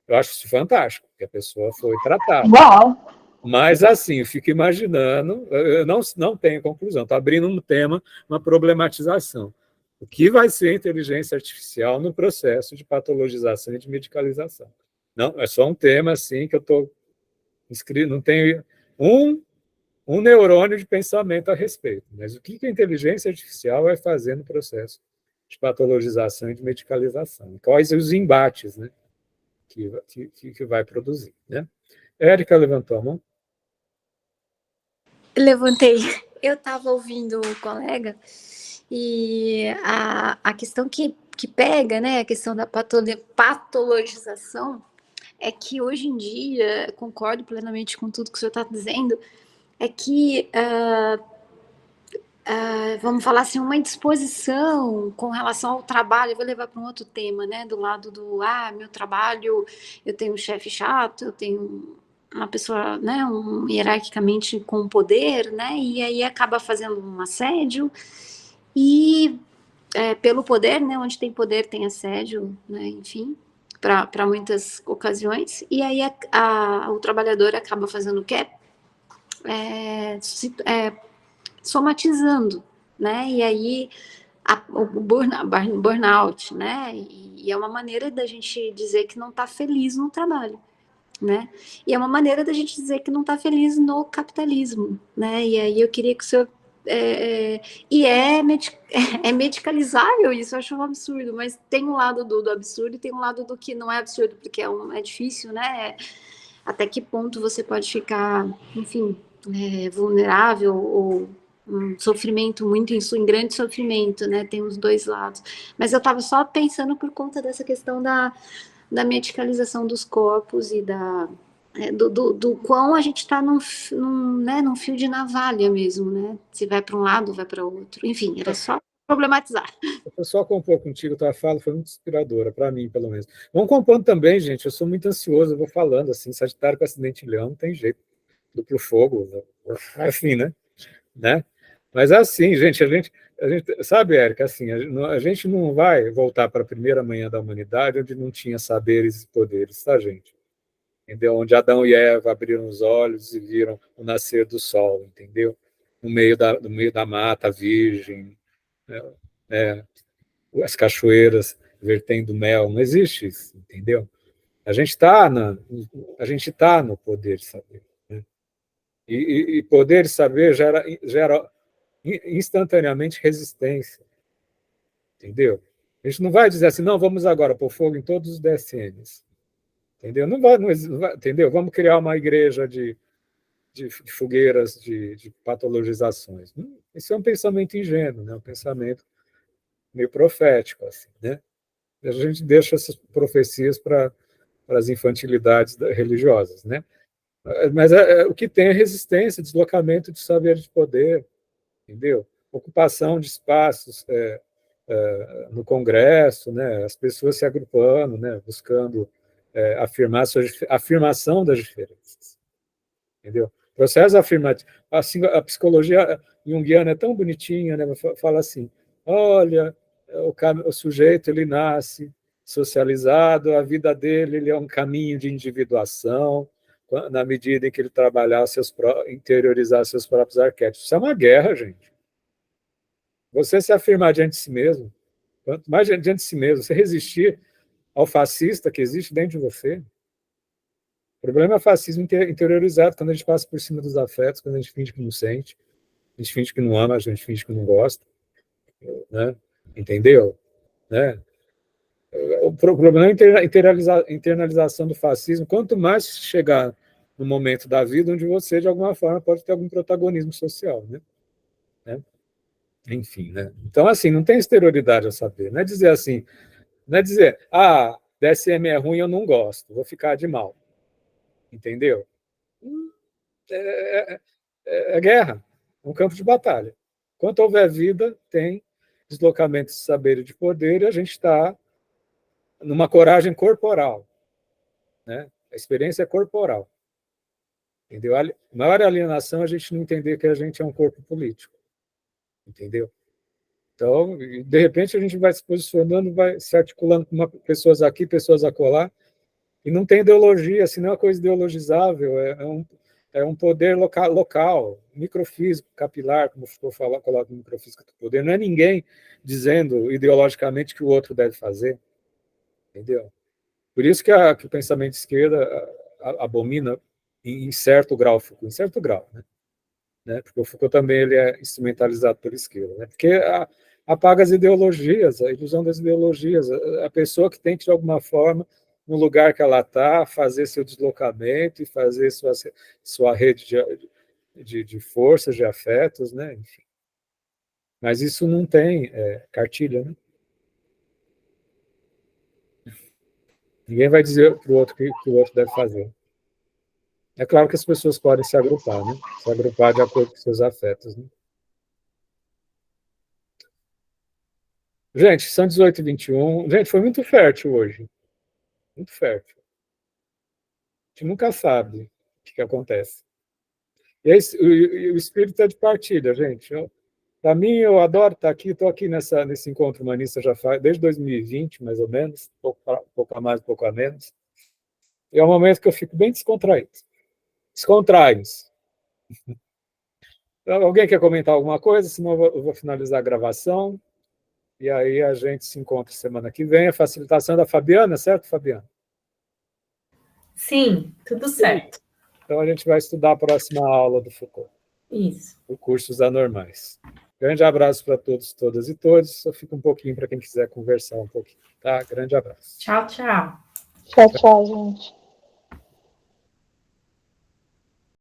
Eu acho isso fantástico, que a pessoa foi tratada. Uau! Mas, assim, eu fico imaginando, eu não tenho conclusão, estou abrindo um tema, uma problematização. O que vai ser a inteligência artificial no processo de patologização e de medicalização? Não, é só um tema, assim, que eu estou inscrito, não tenho um neurônio de pensamento a respeito. Mas o que a inteligência artificial vai fazer no processo de patologização e de medicalização? Quais os embates, né, que vai produzir? Né? Érica levantou a mão. Levantei. Eu estava ouvindo o colega e a questão que pega, né, a questão da patologização, é que hoje em dia, concordo plenamente com tudo que o senhor está dizendo, é que, vamos falar assim, uma indisposição com relação ao trabalho, eu vou levar para um outro tema, né, do lado do, meu trabalho, eu tenho um chefe chato, eu tenho uma pessoa, né, hierarquicamente com poder, né, e aí acaba fazendo um assédio, e pelo poder, né, onde tem poder tem assédio, né, enfim, para muitas ocasiões, e aí o trabalhador acaba fazendo o quê? Somatizando, né, e aí o burnout, né, e é uma maneira da gente dizer que não está feliz no trabalho, né, e é uma maneira da gente dizer que não está feliz no capitalismo, né, e aí eu queria que o senhor e é medicalizável isso, eu acho um absurdo, mas tem um lado do absurdo e tem um lado do que não é absurdo, porque é difícil, né? Até que ponto você pode ficar, enfim, vulnerável ou um sofrimento muito em grande sofrimento, né? Tem os dois lados. Mas eu estava só pensando por conta dessa questão da medicalização dos corpos e do quão a gente está num fio de navalha mesmo, né? Se vai para um lado, vai para outro. Enfim, era só problematizar. Eu só compor contigo, tua fala foi muito inspiradora, para mim, pelo menos. Vamos compondo também, gente, eu sou muito ansioso, eu vou falando, assim, Sagitário com acidente em Leão, não tem jeito, duplo fogo, assim, né? Mas assim, gente, a gente sabe, Érica, assim, a gente não vai voltar para a primeira manhã da humanidade, onde não tinha saberes e poderes, tá, gente? Entendeu? Onde Adão e Eva abriram os olhos e viram o nascer do sol, entendeu? No meio da mata virgem, né? As cachoeiras vertendo mel, não existe isso, entendeu? A gente está no poder de saber, né? E poder de saber gera instantaneamente resistência, entendeu? A gente não vai dizer assim, não, vamos agora pôr fogo em todos os DSMs, entendeu? Não vai, entendeu? Vamos criar uma igreja de fogueiras, de patologizações. Isso é um pensamento ingênuo, né? Um pensamento meio profético, assim, né? A gente deixa essas profecias para as infantilidades religiosas, né? Mas o que tem é resistência, deslocamento de saber de poder, entendeu? Ocupação de espaços no Congresso, né? As pessoas se agrupando, né? Buscando afirmação das diferenças, entendeu? Processo afirmativo. Assim, a psicologia junguiana é tão bonitinha, né? Fala assim, olha, o sujeito ele nasce socializado, a vida dele ele é um caminho de individuação, na medida em que ele trabalhar interiorizar seus próprios arquétipos. Isso é uma guerra, gente. Você se afirmar diante de si mesmo, quanto mais diante de si mesmo, você resistir ao fascista que existe dentro de você. O problema é o fascismo interiorizado, quando a gente passa por cima dos afetos, quando a gente finge que não sente, a gente finge que não ama, a gente finge que não gosta, né? Entendeu? Né? O problema é a internalização do fascismo. Quanto mais chegar no momento da vida onde você, de alguma forma, pode ter algum protagonismo social, né? Enfim, né? Então, assim, não tem exterioridade a saber. Não é dizer assim, não é dizer, DSM é ruim, eu não gosto, vou ficar de mal. Entendeu? É guerra, é um campo de batalha. Enquanto houver vida, tem deslocamento de saber e de poder, e a gente está numa coragem corporal, né? A experiência é corporal. Entendeu? A maior alienação é a gente não entender que a gente é um corpo político. Entendeu? Então, de repente, a gente vai se posicionando, vai se articulando com pessoas aqui, pessoas acolá, e não tem ideologia, senão é uma coisa ideologizável, é um poder local, microfísico, capilar, como ficou falado, coloca microfísico do poder. Não é ninguém dizendo ideologicamente que o outro deve fazer, entendeu? Por isso que o pensamento de esquerda abomina em certo grau Foucault, em certo grau, né? Porque o Foucault também ele é instrumentalizado pela esquerda, né? Porque apaga as ideologias, a ilusão das ideologias, a pessoa que tem que, de alguma forma, no lugar que ela está, fazer seu deslocamento e fazer sua rede de forças, de afetos, né? Enfim. Mas isso não tem cartilha, né? Ninguém vai dizer para o outro que o outro deve fazer. É claro que as pessoas podem se agrupar, né? Se agrupar de acordo com seus afetos, né? Gente, são 18h21. Gente, foi muito fértil hoje. Muito fértil. A gente nunca sabe o que acontece. E o espírito é de partilha, gente. Para mim, eu adoro estar aqui. Estou aqui nesse encontro humanista já faz desde 2020, mais ou menos. Pouco a mais, pouco a menos. E é um momento que eu fico bem descontraído. Descontrai-nos. Alguém quer comentar alguma coisa? Senão eu vou finalizar a gravação. E aí a gente se encontra semana que vem. A facilitação da Fabiana, certo, Fabiana? Sim, tudo certo. Então a gente vai estudar a próxima aula do Foucault. Isso. O Cursos Anormais. Grande abraço para todos, todas e todos. Só fica um pouquinho para quem quiser conversar um pouquinho. Tá? Grande abraço. Tchau, tchau. Tchau, tchau, gente.